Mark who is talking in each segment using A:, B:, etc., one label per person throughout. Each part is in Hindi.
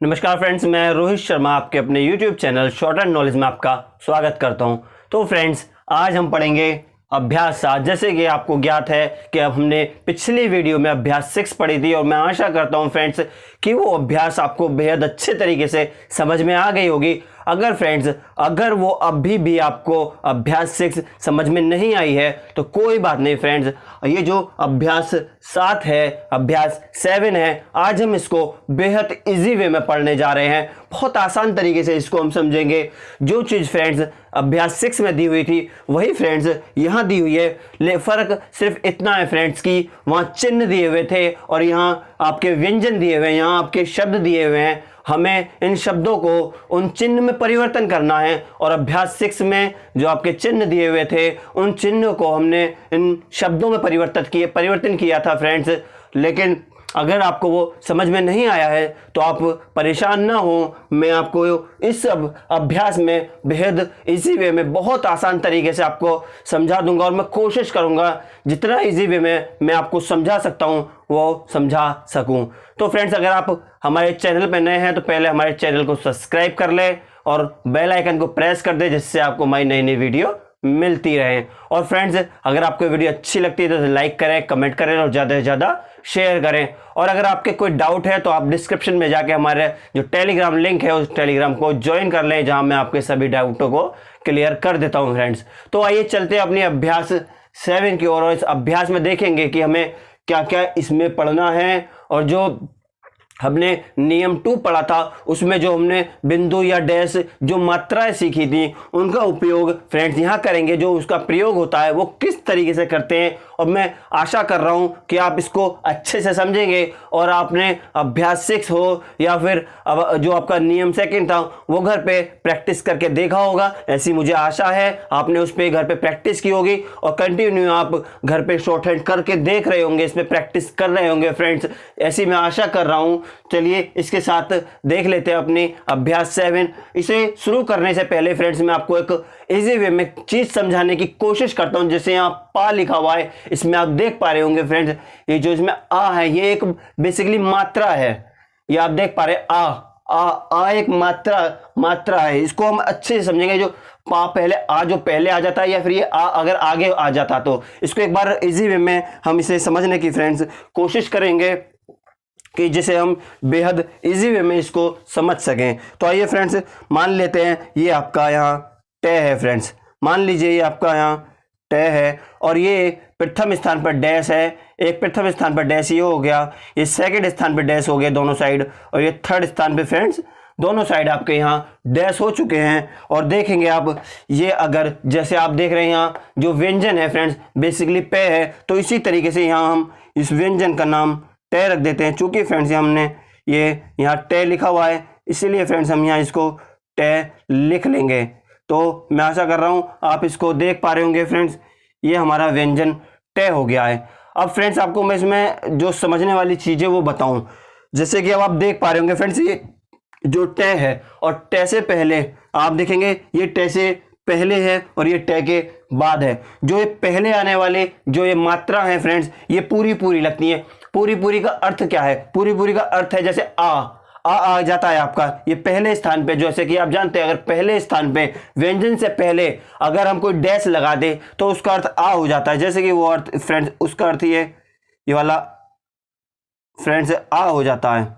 A: नमस्कार फ्रेंड्स, मैं रोहित शर्मा आपके अपने YouTube channel short and knowledge में आपका स्वागत करता हूं। तो फ्रेंड्स, आज हम पढ़ेंगे अभ्यास 7। जैसे कि आपको ज्ञात है कि अब हमने पिछली वीडियो में अभ्यास 6 पढ़ी थी और मैं आशा करता हूं फ्रेंड्स कि वो अभ्यास आपको बेहद अच्छे तरीके से समझ में आ गई होगी। अगर वो अभी भी आपको अभ्यास 6 समझ में नहीं आई है तो कोई बात नहीं फ्रेंड्स, ये जो अभ्यास 7 है, अभ्यास 7 है, आज हम इसको बेहद इजी वे में पढ़ने जा रहे हैं। बहुत आसान तरीके से इसको हम समझेंगे। जो चीज़ फ्रेंड्स अभ्यास 6 में दी हुई थी वही फ्रेंड्स यहाँ दी हुई है। फ़र्क सिर्फ इतना है फ्रेंड्स कि वहाँ चिन्ह दिए हुए थे और यहाँ आपके व्यंजन दिए हुए हैं, यहाँ आपके शब्द दिए हुए हैं। हमें इन शब्दों को उन चिन्ह में परिवर्तन करना है और अभ्यास 6 में जो आपके चिन्ह दिए हुए थे उन चिन्हों को हमने इन शब्दों में परिवर्तन किया था फ्रेंड्स। लेकिन अगर आपको वो समझ में नहीं आया है तो आप परेशान ना हो, मैं आपको इस अभ्यास में बेहद इजी वे में बहुत आसान तरीके से आपको समझा दूंगा और मैं कोशिश करूंगा जितना इजी वे में मैं आपको समझा सकता हूं वो समझा सकूं। तो फ्रेंड्स, अगर आप हमारे चैनल पर नए हैं तो पहले हमारे चैनल को सब्सक्राइब कर लें और बेल आइकन को प्रेस कर दें, जिससे आपको हमारी नई नई वीडियो मिलती रहे। और फ्रेंड्स, अगर आपको वीडियो अच्छी लगती है तो लाइक करें, कमेंट करें और ज़्यादा से ज़्यादा शेयर करें। और अगर आपके कोई डाउट है तो आप डिस्क्रिप्शन में जाके हमारे जो टेलीग्राम लिंक है उस टेलीग्राम को ज्वाइन कर लें, जहां मैं आपके सभी डाउटों को क्लियर कर देता हूं फ्रेंड्स। तो आइए चलते हैं अपनी अभ्यास 7 की ओर और इस अभ्यास में देखेंगे कि हमें क्या क्या इसमें पढ़ना है। और जो हमने नियम 2 पढ़ा था उसमें जो हमने बिंदु या डैश जो मात्राएं सीखी थी उनका उपयोग फ्रेंड्स यहाँ करेंगे। जो उसका प्रयोग होता है वो किस तरीके से करते हैं, और मैं आशा कर रहा हूँ कि आप इसको अच्छे से समझेंगे और आपने अभ्यास 6 हो या फिर अब जो आपका नियम 2 था वो घर पे प्रैक्टिस करके देखा होगा। ऐसी मुझे आशा है आपने उस पर घर पे प्रैक्टिस की होगी और कंटिन्यू आप घर पे शॉर्ट हैंड करके देख रहे होंगे, इसमें प्रैक्टिस कर रहे होंगे फ्रेंड्स। ऐसी मैं आशा कर रहा हूँ। चलिए इसके साथ देख लेते हैं अपनी अभ्यास 7। इसे शुरू करने से पहले फ्रेंड्स मैं आपको एक इजी वे में चीज समझाने की कोशिश करता हूं। जैसे यहाँ पा लिखा हुआ है, इसमें आप देख पा रहे होंगे फ्रेंड्स, ये जो इसमें आ है ये एक बेसिकली मात्रा है। ये आप देख पा रहे आ एक मात्रा है। इसको हम अच्छे से समझेंगे। जो पा पहले आ जो पहले आ जाता है या फिर ये आ अगर आगे आ जाता तो इसको एक बार इजी वे में हम इसे समझने की फ्रेंड्स कोशिश करेंगे कि जिसे हम बेहद इजी वे में इसको समझ सकें। तो आइए फ्रेंड्स, मान लेते हैं ये आपका यहाँ तय है फ्रेंड्स। मान लीजिए ये आपका यहाँ तय है और ये प्रथम स्थान पर डैश है। एक प्रथम स्थान पर डैश ये हो गया, ये सेकंड स्थान पर डैश हो गया दोनों साइड, और ये थर्ड स्थान पे फ्रेंड्स दोनों साइड आपके यहाँ डैश हो चुके हैं। और देखेंगे आप ये अगर जैसे आप देख रहे हैं यहाँ जो व्यंजन है फ्रेंड्स बेसिकली पे है, तो इसी तरीके से यहाँ हम इस व्यंजन का नाम तय रख देते हैं। चूंकि फ्रेंड्स हमने ये यहाँ तय लिखा हुआ है इसीलिए फ्रेंड्स हम यहाँ इसको तय लिख लेंगे। तो मैं आशा कर रहा हूँ आप इसको देख पा रहे होंगे फ्रेंड्स, ये हमारा व्यंजन तय हो गया है। अब फ्रेंड्स आपको मैं इसमें जो समझने वाली चीज़ें वो बताऊं। जैसे कि अब आप देख पा रहे होंगे फ्रेंड्स ये जो तय है और तय से पहले आप देखेंगे ये तय से पहले है और ये तय के बाद है। जो ये पहले आने वाले जो ये मात्रा है फ्रेंड्स ये पूरी लगती है। पूरी का अर्थ क्या है? पूरी का अर्थ है जैसे आ जाता है आपका ये पहले स्थान पे। जैसे कि आप जानते हैं अगर पहले स्थान पे व्यंजन से पहले अगर हम कोई डैश लगा दे तो उसका अर्थ आ हो जाता है। जैसे कि वो अर्थ फ्रेंड्स उसका अर्थ ये वाला फ्रेंड्स आ हो जाता है।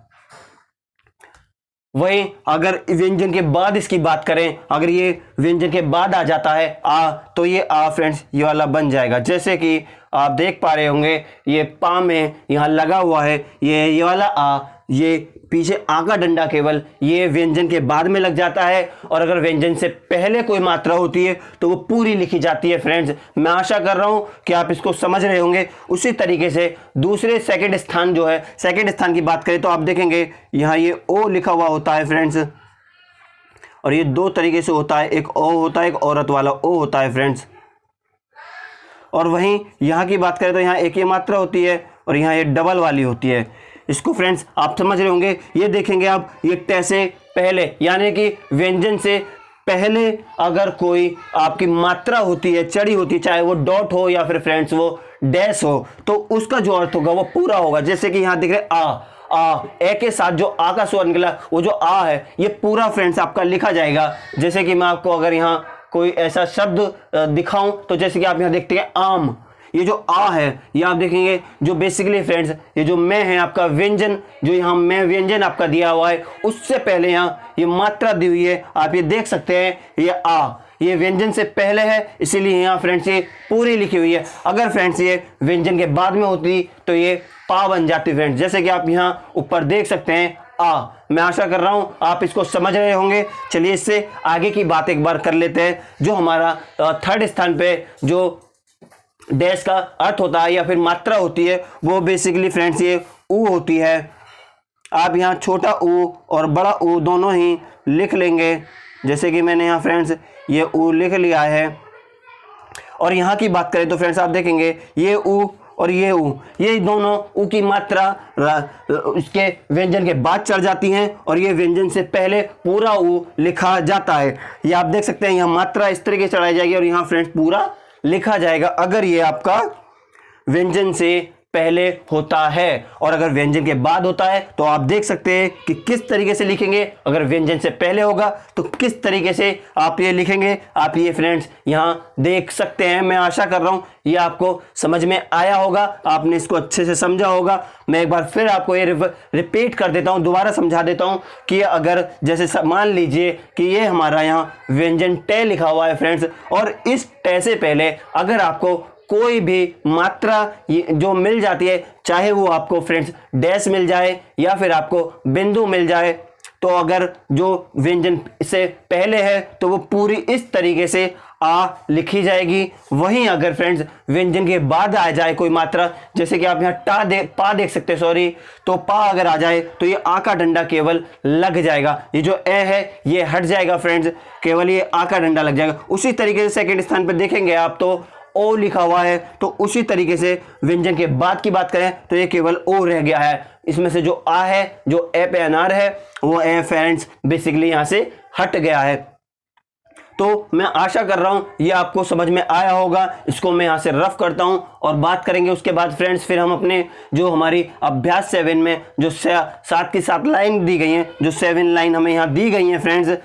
A: वहीं अगर व्यंजन के बाद इसकी बात करें, अगर ये व्यंजन के बाद आ जाता है आ तो ये आ फ्रेंड्स ये वाला बन जाएगा। जैसे कि आप देख पा रहे होंगे ये पा में यहाँ लगा हुआ है ये वाला आ, ये पीछे आ का डंडा केवल ये व्यंजन के बाद में लग जाता है। और अगर व्यंजन से पहले कोई मात्रा होती है तो वो पूरी लिखी जाती है फ्रेंड्स। मैं आशा कर रहा हूं कि आप इसको समझ रहे होंगे। उसी तरीके से दूसरे सेकंड स्थान जो है, सेकंड स्थान की बात करें तो आप देखेंगे यहाँ ये ओ लिखा हुआ होता है फ्रेंड्स, और ये दो तरीके से होता है, एक ओ होता है एक औरत वाला ओ होता है फ्रेंड्स। और वहीं यहाँ की बात करें तो यहाँ एक ये मात्रा होती है और यहाँ ये डबल वाली होती है। इसको फ्रेंड्स आप समझ रहे होंगे। ये देखेंगे आप ये तय से पहले यानी कि व्यंजन से पहले अगर कोई आपकी मात्रा होती है, चढ़ी होती है, चाहे वो डॉट हो या फिर फ्रेंड्स वो डैश हो, तो उसका जो अर्थ होगा वो पूरा होगा। जैसे कि यहाँ देख रहे आ, ए के साथ जो आ का स्वर निकला वो जो आ है ये पूरा फ्रेंड्स आपका लिखा जाएगा। जैसे कि मैं आपको अगर यहाँ कोई ऐसा शब्द दिखाऊं तो जैसे कि आप यहाँ देखते हैं आम, ये जो आ है ये आप देखेंगे जो बेसिकली फ्रेंड्स ये जो मैं है आपका व्यंजन, जो यहाँ मैं व्यंजन आपका दिया हुआ है उससे पहले यहाँ ये मात्रा दी हुई है, आप ये देख सकते हैं ये आ, ये व्यंजन से पहले है इसीलिए यहाँ फ्रेंड्स ये पूरी लिखी हुई है। अगर फ्रेंड्स ये व्यंजन के बाद में होती तो ये पा बन जाती फ्रेंड्स, जैसे कि आप यहाँ ऊपर देख सकते हैं आ। मैं आशा कर रहा हूं आप इसको समझ रहे होंगे। चलिए इससे आगे की बात एक बार कर लेते हैं। जो हमारा थर्ड स्थान पे जो डैश का अर्थ होता है या फिर मात्रा होती है वो बेसिकली फ्रेंड्स ये ऊ होती है। आप यहाँ छोटा ऊ और बड़ा ऊ दोनों ही लिख लेंगे, जैसे कि मैंने यहाँ फ्रेंड्स ये ऊ लिख लिया है। और यहाँ की बात करें तो फ्रेंड्स आप देखेंगे ये ऊ और ये ऊ, ये दोनों ऊ की मात्रा इसके व्यंजन के बाद चढ़ जाती हैं और ये व्यंजन से पहले पूरा ऊ लिखा जाता है। ये आप देख सकते हैं यहाँ मात्रा इस तरीके से चढ़ाई जाएगी और यहाँ फ्रेंड्स पूरा लिखा जाएगा अगर ये आपका व्यंजन से पहले होता है। और अगर व्यंजन के बाद होता है तो आप देख सकते हैं कि किस तरीके से लिखेंगे। अगर व्यंजन से पहले होगा तो किस तरीके से आप ये लिखेंगे, आप ये फ्रेंड्स यहाँ देख सकते हैं। मैं आशा कर रहा हूँ ये आपको समझ में आया होगा, आपने इसको अच्छे से समझा होगा। मैं एक बार फिर आपको ये रिपीट कर देता हूँ, दोबारा समझा देता हूँ कि अगर जैसे मान लीजिए कि ये हमारा यहाँ व्यंजन टे लिखा हुआ है फ्रेंड्स, और इस टे से पहले अगर आपको कोई भी मात्रा जो मिल जाती है, चाहे वो आपको फ्रेंड्स डैश मिल जाए या फिर आपको बिंदु मिल जाए, तो अगर जो व्यंजन से पहले है तो वो पूरी इस तरीके से आ लिखी जाएगी। वहीं अगर फ्रेंड्स व्यंजन के बाद आ जाए कोई मात्रा, जैसे कि आप यहाँ पा देख सकते हैं, सॉरी, तो पा अगर आ जाए तो ये आ का डंडा केवल लग जाएगा। ये जो ए है ये हट जाएगा फ्रेंड्स, केवल ये आ का डंडा लग जाएगा। उसी तरीके से सेकेंड स्थान पर देखेंगे आप तो ओ लिखा हुआ है, तो उसी तरीके से व्यंजन के बाद की बात करें तो ये केवल ओ रह गया है। इसमें से जो आ है, जो ए पे अनार है, वो ए फ्रेंड्स बेसिकली यहाँ से हट गया है। तो मैं आशा कर रहा हूं ये आपको समझ में आया होगा। इसको मैं यहाँ से रफ करता हूं और बात करेंगे उसके बाद फ्रेंड्स। फिर हम अपने जो हमारी अभ्यास 7 में जो 7 की 7 लाइन दी गई हैं, जो 7 लाइन हमें यहाँ दी गई हैं फ्रेंड्स,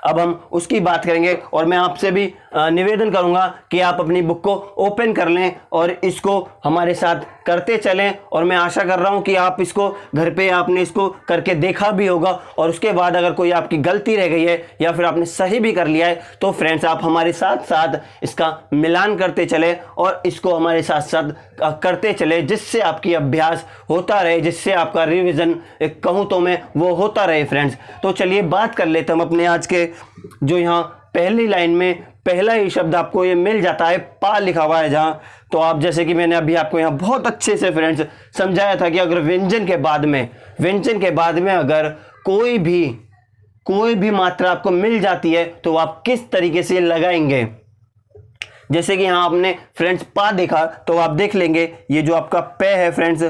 A: अब हम उसकी बात करेंगे। और मैं आपसे भी निवेदन करूंगा कि आप अपनी बुक को ओपन कर लें और इसको हमारे साथ करते चलें। और मैं आशा कर रहा हूं कि आप इसको घर पे आपने इसको करके देखा भी होगा, और उसके बाद अगर कोई आपकी गलती रह गई है या फिर आपने सही भी कर लिया है तो फ्रेंड्स आप हमारे साथ साथ इसका मिलान करते चले और इसको हमारे साथ साथ करते चले, जिससे आपकी अभ्यास होता रहे, जिससे आपका रिविज़न कहूँ तो मैं वो होता रहे फ्रेंड्स। तो चलिए बात कर लेते हम अपने आज के जो यहाँ पहली लाइन में पहला ही शब्द आपको ये मिल जाता है, पा लिखा हुआ है जहाँ। तो आप जैसे कि मैंने अभी आपको यहाँ बहुत अच्छे से फ्रेंड्स समझाया था कि अगर व्यंजन के बाद में अगर कोई भी मात्रा आपको मिल जाती है तो आप किस तरीके से लगाएंगे। जैसे कि यहाँ आपने फ्रेंड्स पा देखा तो आप देख लेंगे ये जो आपका पे है फ्रेंड्स,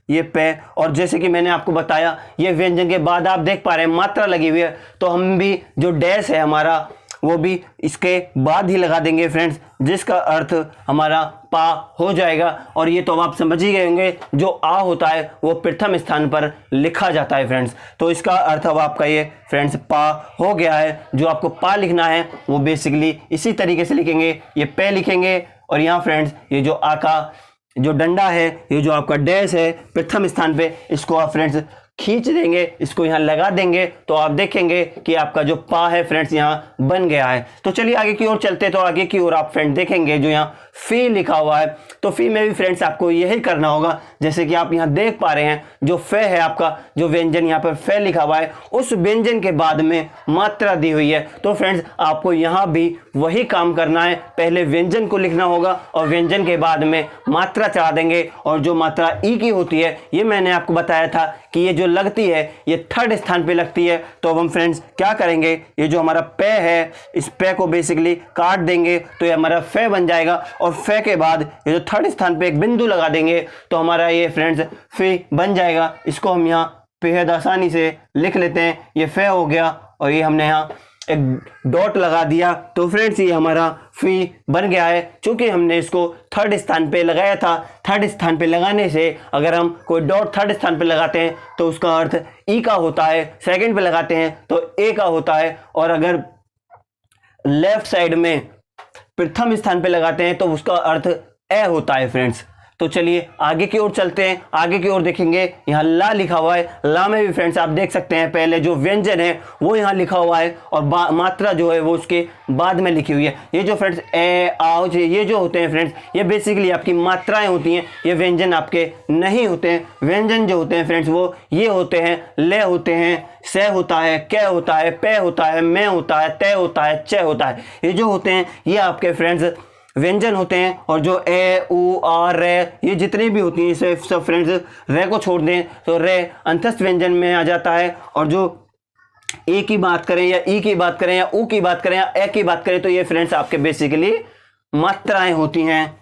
A: ये पे, और जैसे कि मैंने आपको बताया ये व्यंजन के बाद आप देख पा रहे हैं मात्रा लगी हुई है, तो हम भी जो डैश है हमारा वो भी इसके बाद ही लगा देंगे फ्रेंड्स, जिसका अर्थ हमारा पा हो जाएगा। और ये तो आप समझ ही गए होंगे जो आ होता है वो प्रथम स्थान पर लिखा जाता है फ्रेंड्स। तो इसका अर्थ अब आपका ये फ्रेंड्स पा हो गया है। जो आपको पा लिखना है वो बेसिकली इसी तरीके से लिखेंगे, ये पे लिखेंगे और यहाँ फ्रेंड्स ये जो आ का जो डंडा है, ये जो आपका डैश है प्रथम स्थान पे, इसको आप फ्रेंड्स खींच देंगे, इसको यहाँ लगा देंगे, तो आप देखेंगे कि आपका जो पा है फ्रेंड्स यहाँ बन गया है। तो चलिए आगे की ओर चलते, तो आगे की ओर आप फ्रेंड देखेंगे जो यहाँ फी लिखा हुआ है, तो फी में भी फ्रेंड्स आपको यही करना होगा। जैसे कि आप यहाँ देख पा रहे हैं जो फे है आपका, जो व्यंजन यहाँ पर फे लिखा हुआ है, उस व्यंजन के बाद में मात्रा दी हुई है। तो फ्रेंड्स आपको यहाँ भी वही काम करना है, पहले व्यंजन को लिखना होगा और व्यंजन के बाद में मात्रा चढ़ा देंगे। और जो मात्रा ई की होती है ये मैंने आपको बताया था कि ये जो लगती है ये थर्ड स्थान पे लगती है। तो अब हम फ्रेंड्स क्या करेंगे, ये जो हमारा पे है इस पे को बेसिकली काट देंगे तो ये हमारा फे बन जाएगा, और फे के बाद ये जो थर्ड स्थान पे एक बिंदु लगा देंगे तो हमारा ये फ्रेंड्स फी बन जाएगा। इसको हम यहाँ बेहद आसानी से लिख लेते हैं, ये फे हो गया और ये हमने यहाँ एक डॉट लगा दिया तो फ्रेंड्स ये हमारा फी बन गया है। चूंकि हमने इसको थर्ड स्थान पे लगाया था, थर्ड स्थान पे लगाने से अगर हम कोई डॉट थर्ड स्थान पे लगाते हैं तो उसका अर्थ ई का होता है, सेकंड पे लगाते हैं तो ए का होता है, और अगर लेफ्ट साइड में प्रथम स्थान पे लगाते हैं तो उसका अर्थ ए होता है फ्रेंड्स। तो चलिए आगे की ओर चलते हैं। आगे की ओर देखेंगे, यहाँ ला लिखा हुआ है। ला में भी फ्रेंड्स आप देख सकते हैं पहले जो व्यंजन है वो यहाँ लिखा हुआ है और मात्रा जो है वो उसके बाद में लिखी हुई है। ये जो फ्रेंड्स ए आओ ये जो होते हैं फ्रेंड्स, ये बेसिकली आपकी मात्राएं होती हैं, ये व्यंजन आपके नहीं होते हैं। व्यंजन जो होते हैं फ्रेंड्स वो ये होते हैं, ले होते हैं, से होता है, कै होता है, पे होता है, में होता है, तय होता है, च होता है। ये जो होते हैं ये आपके फ्रेंड्स व्यंजन होते हैं। और जो ए उ आ रे ये जितनी भी होती हैं इसे सब फ्रेंड्स रे को छोड़ दें तो रे अंतस्थ व्यंजन में आ जाता है। और जो ए की बात करें या ई की बात करें या उ की बात करें या ए की बात करें तो ये फ्रेंड्स आपके बेसिकली मात्राएं होती हैं।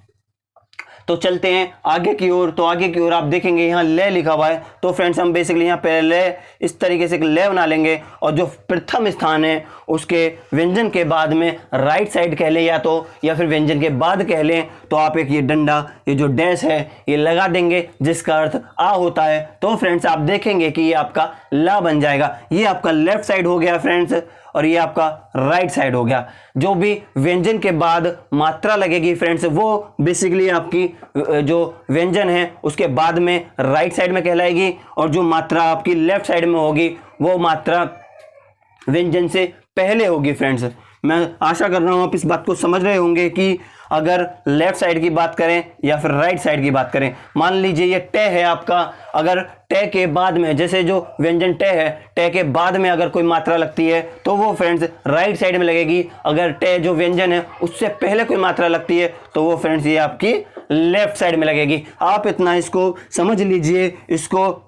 A: तो चलते हैं आगे की ओर। तो आगे की ओर आप देखेंगे यहाँ ले लिखा हुआ है तो फ्रेंड्स हम बेसिकली यहाँ पे ले इस तरीके से ले बना लेंगे और जो प्रथम स्थान है उसके व्यंजन के बाद में राइट साइड कह लें या फिर व्यंजन के बाद कह लें तो आप एक ये डंडा, ये जो डैश है ये लगा देंगे जिसका अर्थ आ होता है। तो फ्रेंड्स आप देखेंगे कि ये आपका ला बन जाएगा। ये आपका लेफ्ट साइड हो गया फ्रेंड्स और ये आपका राइट साइड हो गया। जो भी व्यंजन के बाद मात्रा लगेगी फ्रेंड्स वो बेसिकली आपकी जो व्यंजन है उसके बाद में राइट साइड में कहलाएगी, और जो मात्रा आपकी लेफ्ट साइड में होगी वो मात्रा व्यंजन से पहले होगी फ्रेंड्स। मैं आशा कर रहा हूं आप इस बात को समझ रहे होंगे कि अगर लेफ्ट साइड की बात करें या फिर राइट साइड की बात करें, मान लीजिए ये टे है आपका, अगर टे के बाद में जैसे जो व्यंजन टे है, टे के बाद में अगर कोई मात्रा लगती है तो वो फ्रेंड्स राइट साइड में लगेगी। अगर टे जो व्यंजन है उससे पहले कोई मात्रा लगती है तो वो फ्रेंड्स ये आपकी लेफ्ट साइड में लगेगी। आप इतना इसको समझ लीजिए, इसको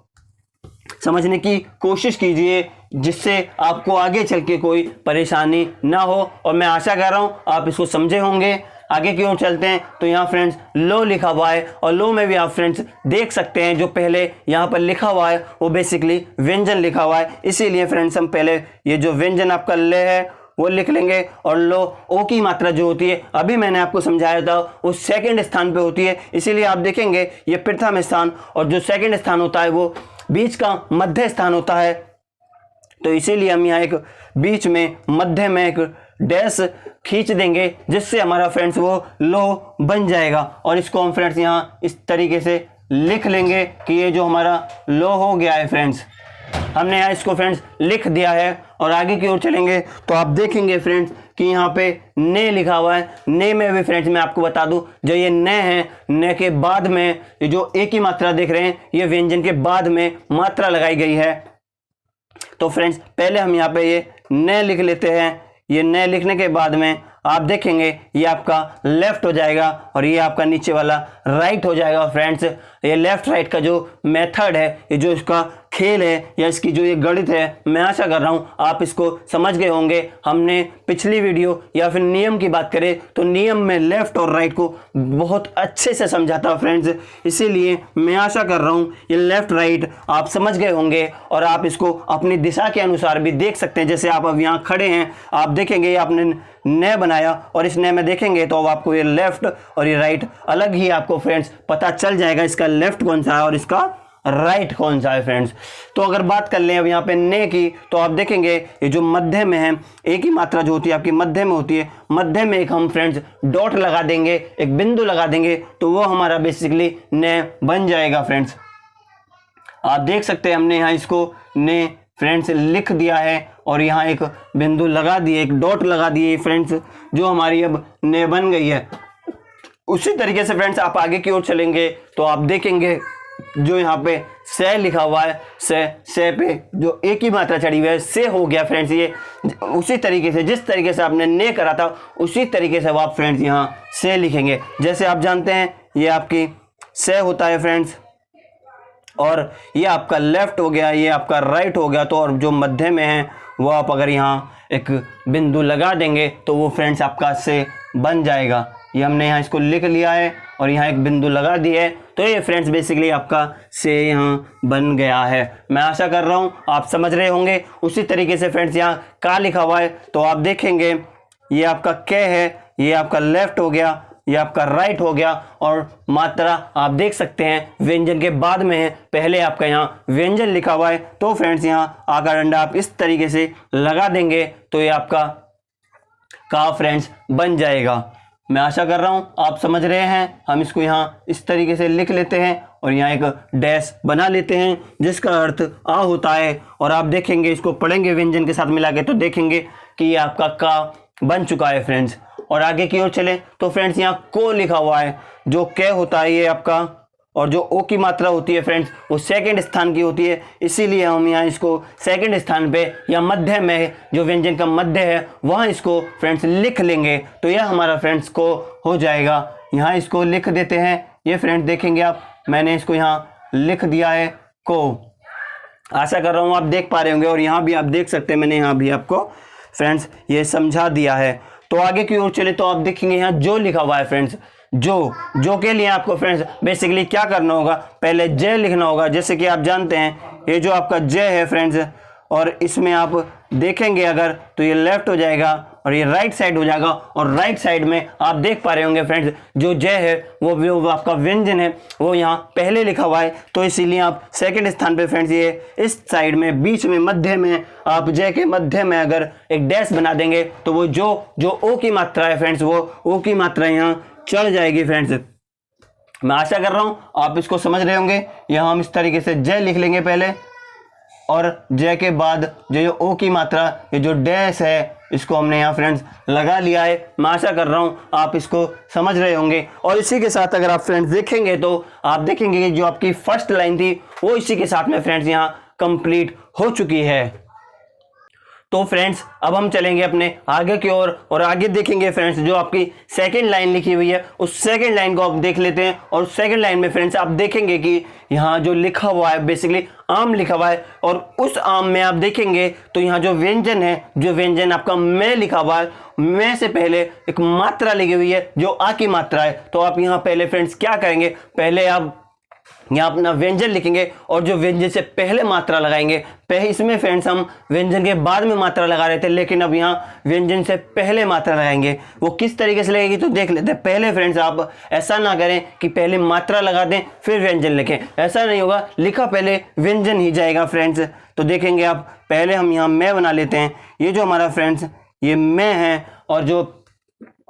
A: समझने की कोशिश कीजिए जिससे आपको आगे चल के कोई परेशानी ना हो, और मैं आशा कर रहा हूं आप इसको समझे होंगे। आगे की ओर चलते हैं तो यहाँ फ्रेंड्स लो लिखा हुआ है और लो में भी आप फ्रेंड्स देख सकते हैं जो पहले यहाँ पर लिखा हुआ है वो बेसिकली व्यंजन लिखा हुआ है। इसीलिए फ्रेंड्स हम पहले ये जो व्यंजन आपका ले है वो लिख लेंगे, और लो ओ की मात्रा जो होती है अभी मैंने आपको समझाया था वो सेकंड स्थान पे होती है। इसीलिए आप देखेंगे ये प्रथम स्थान और जो सेकंड स्थान होता है वो बीच का मध्य स्थान होता है। तो इसीलिए हम यहाँ एक बीच में मध्य में एक डैश खींच देंगे जिससे हमारा फ्रेंड्स वो लो बन जाएगा, और इसको हम फ्रेंड्स यहाँ इस तरीके से लिख लेंगे कि ये जो हमारा लो हो गया है फ्रेंड्स। हमने यहाँ इसको फ्रेंड्स लिख दिया है और आगे की ओर चलेंगे तो आप देखेंगे फ्रेंड्स कि यहाँ पे ने लिखा हुआ है। ने में भी फ्रेंड्स मैं आपको बता दूं जो ये ने है, ने के बाद में ये जो एक ही मात्रा देख रहे हैं ये व्यंजन के बाद में मात्रा लगाई गई है। तो फ्रेंड्स पहले हम यहाँ पे ये ने लिख लेते हैं। ये ने लिखने के बाद में आप देखेंगे ये आपका लेफ्ट हो जाएगा और ये आपका नीचे वाला राइट हो जाएगा फ्रेंड्स। ये लेफ्ट राइट का जो मेथड है, ये जो इसका खेल है या इसकी जो ये गणित है, मैं आशा कर रहा हूँ आप इसको समझ गए होंगे। हमने पिछली वीडियो या फिर नियम की बात करें तो नियम में लेफ्ट और राइट को बहुत अच्छे से समझा था फ्रेंड्स, इसीलिए मैं आशा कर रहा हूँ ये लेफ्ट राइट आप समझ गए होंगे और आप इसको अपनी दिशा के अनुसार भी देख सकते हैं। जैसे आप अब यहाँ खड़े हैं, आप देखेंगे आपने ने बनाया और इस ने में देखेंगे तो अब आपको ये लेफ्ट और ये राइट अलग ही आपको फ्रेंड्स पता चल जाएगा, इसका लेफ्ट कौन सा है और इसका राइट कौन सा है फ्रेंड्स। तो अगर बात कर लें अब यहाँ पे ने की तो आप देखेंगे ये जो मध्य में है, एक ही मात्रा जो होती है आपकी मध्य में होती है, मध्य में एक हम फ्रेंड्स डॉट लगा देंगे, एक बिंदु लगा देंगे तो वो हमारा बेसिकली ने बन जाएगा फ्रेंड्स। आप देख सकते हैं हमने यहाँ इसको ने फ्रेंड्स लिख दिया है और यहाँ एक बिंदु लगा दिए, एक डॉट लगा दिए फ्रेंड्स, जो हमारी अब ने बन गई है। उसी तरीके से फ्रेंड्स आप आगे की ओर चलेंगे तो आप देखेंगे जो यहाँ पे से लिखा हुआ है, से पे जो एक ही मात्रा चढ़ी हुई है से हो गया फ्रेंड्स। ये उसी तरीके से जिस तरीके से आपने ने करा था उसी तरीके से आप फ्रेंड्स यहाँ से लिखेंगे। जैसे आप जानते हैं ये आपकी से होता है फ्रेंड्स और ये आपका लेफ्ट हो गया, ये आपका राइट हो गया। तो और जो मध्य में है वो आप अगर यहाँ एक बिंदु लगा देंगे तो वो फ्रेंड्स आपका से बन जाएगा। ये हमने यहाँ इसको लिख लिया है और यहाँ एक बिंदु लगा दिया है। तो ये फ्रेंड्स बेसिकली आपका से यहाँ बन गया है। मैं आशा कर रहा हूँ आप समझ रहे होंगे। उसी तरीके से फ्रेंड्स यहाँ का लिखा हुआ है तो आप देखेंगे ये आपका क है, ये आपका लेफ्ट हो गया, ये आपका राइट हो गया, और मात्रा आप देख सकते हैं व्यंजन के बाद में है, पहले आपका यहाँ व्यंजन लिखा हुआ है। तो फ्रेंड्स यहाँ आकार डंडा आप इस तरीके से लगा देंगे तो ये आपका का फ्रेंड्स बन जाएगा। मैं आशा कर रहा हूँ आप समझ रहे हैं। हम इसको यहाँ इस तरीके से लिख लेते हैं और यहाँ एक डैश बना लेते हैं जिसका अर्थ आ होता है, और आप देखेंगे इसको पढ़ेंगे व्यंजन के साथ मिला के तो देखेंगे कि ये आपका का बन चुका है फ्रेंड्स। और आगे की ओर चले तो फ्रेंड्स यहाँ को लिखा हुआ है, जो क होता है ये आपका, और जो ओ की मात्रा होती है फ्रेंड्स वो सेकंड स्थान की होती है, इसीलिए हम यहाँ इसको सेकंड स्थान पे या मध्य में, जो व्यंजन का मध्य है वहाँ इसको फ्रेंड्स लिख लेंगे। तो यह हमारा फ्रेंड्स को हो जाएगा। यहाँ इसको लिख देते हैं। ये फ्रेंड्स देखेंगे आप, मैंने इसको यहाँ लिख दिया है को। आशा कर रहा हूँ आप देख पा रहे होंगे, और यहाँ भी आप देख सकते हैं मैंने यहाँ भी आपको फ्रेंड्स ये समझा दिया है। तो आगे की ओर चले तो आप देखेंगे यहाँ जो लिखा हुआ है फ्रेंड्स, जो के लिए आपको फ्रेंड्स बेसिकली क्या करना होगा, पहले जय लिखना होगा। जैसे कि आप जानते हैं ये जो आपका जय है फ्रेंड्स, और इसमें आप देखेंगे अगर तो ये लेफ्ट हो जाएगा और ये राइट साइड हो जाएगा, और राइट साइड में आप देख पा रहे होंगे फ्रेंड्स जो जय है वो आपका व्यंजन है वो यहाँ पहले लिखा हुआ है। तो इसीलिए आप सेकंड स्थान पे फ्रेंड्स ये इस साइड में बीच में मध्य में आप जय के मध्य में अगर एक डैश बना देंगे तो वो जो ओ की मात्रा है फ्रेंड्स वो ओ की मात्रा यहाँ चढ़ जाएगी फ्रेंड्स। मैं आशा कर रहा हूं आप इसको समझ रहे होंगे। यहां हम इस तरीके से जय लिख लेंगे पहले, और जय के बाद जो ओ की मात्रा, ये जो डैश है इसको हमने यहाँ फ्रेंड्स लगा लिया है। मैं आशा कर रहा हूं आप इसको समझ रहे होंगे। और इसी के साथ अगर आप फ्रेंड्स देखेंगे तो आप देखेंगे कि जो आपकी फर्स्ट लाइन थी वो इसी के साथ में फ्रेंड्स यहाँ कंप्लीट हो चुकी है। तो फ्रेंड्स अब हम चलेंगे अपने आगे की ओर, और आगे देखेंगे फ्रेंड्स जो आपकी सेकंड लाइन लिखी हुई है उस सेकंड लाइन को आप देख लेते हैं। और सेकंड लाइन में फ्रेंड्स आप देखेंगे कि यहाँ जो लिखा हुआ है बेसिकली आम लिखा हुआ है, और उस आम में आप देखेंगे तो यहाँ जो व्यंजन है, जो व्यंजन आपका मैं लिखा हुआ है, मैं से पहले एक मात्रा लिखी हुई है जो आ की मात्रा है। तो आप यहाँ पहले फ्रेंड्स क्या करेंगे, पहले आप यहाँ अपना व्यंजन लिखेंगे और जो व्यंजन से पहले मात्रा लगाएंगे। पहले इसमें फ्रेंड्स हम व्यंजन के बाद में मात्रा लगा रहे थे, लेकिन अब यहाँ व्यंजन से पहले मात्रा लगाएंगे। वो किस तरीके से लगेगी तो देख लेते हैं। पहले फ्रेंड्स आप ऐसा ना करें कि पहले मात्रा लगा दें फिर व्यंजन लिखें, ऐसा नहीं होगा, लिखा पहले व्यंजन ही जाएगा फ्रेंड्स। तो देखेंगे आप, पहले हम यहाँ मैं बना लेते हैं। ये जो हमारा फ्रेंड्स ये मैं है, और जो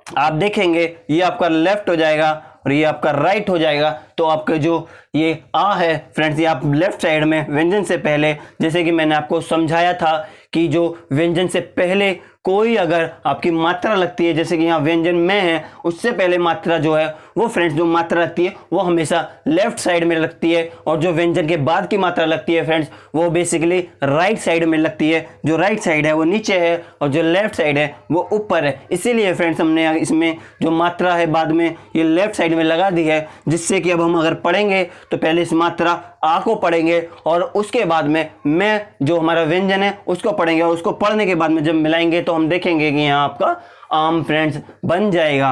A: आप देखेंगे ये आपका लेफ्ट हो जाएगा और ये आपका राइट हो जाएगा। तो आपका जो ये आ है फ्रेंड्स, ये आप लेफ्ट साइड में व्यंजन से पहले, जैसे कि मैंने आपको समझाया था कि जो व्यंजन से पहले कोई अगर आपकी मात्रा लगती है, जैसे कि यहाँ व्यंजन में है उससे पहले मात्रा जो है वो फ्रेंड्स जो मात्रा लगती है वो हमेशा लेफ्ट साइड में लगती है, और जो व्यंजन के बाद की मात्रा लगती है फ्रेंड्स वो बेसिकली राइट साइड में लगती है। जो राइट साइड है वो नीचे है और जो लेफ्ट साइड है वो ऊपर है। इसीलिए फ्रेंड्स हमने इसमें जो मात्रा है बाद में ये लेफ्ट साइड में लगा दी है, जिससे कि अब हम अगर पढ़ेंगे तो पहले इस मात्रा आ को पढ़ेंगे और उसके बाद में मैं जो हमारा व्यंजन है उसको पढ़ेंगे, और उसको पढ़ने के बाद में जब मिलाएंगे तो हम देखेंगे कि यहाँ आपका आम फ्रेंड्स बन जाएगा।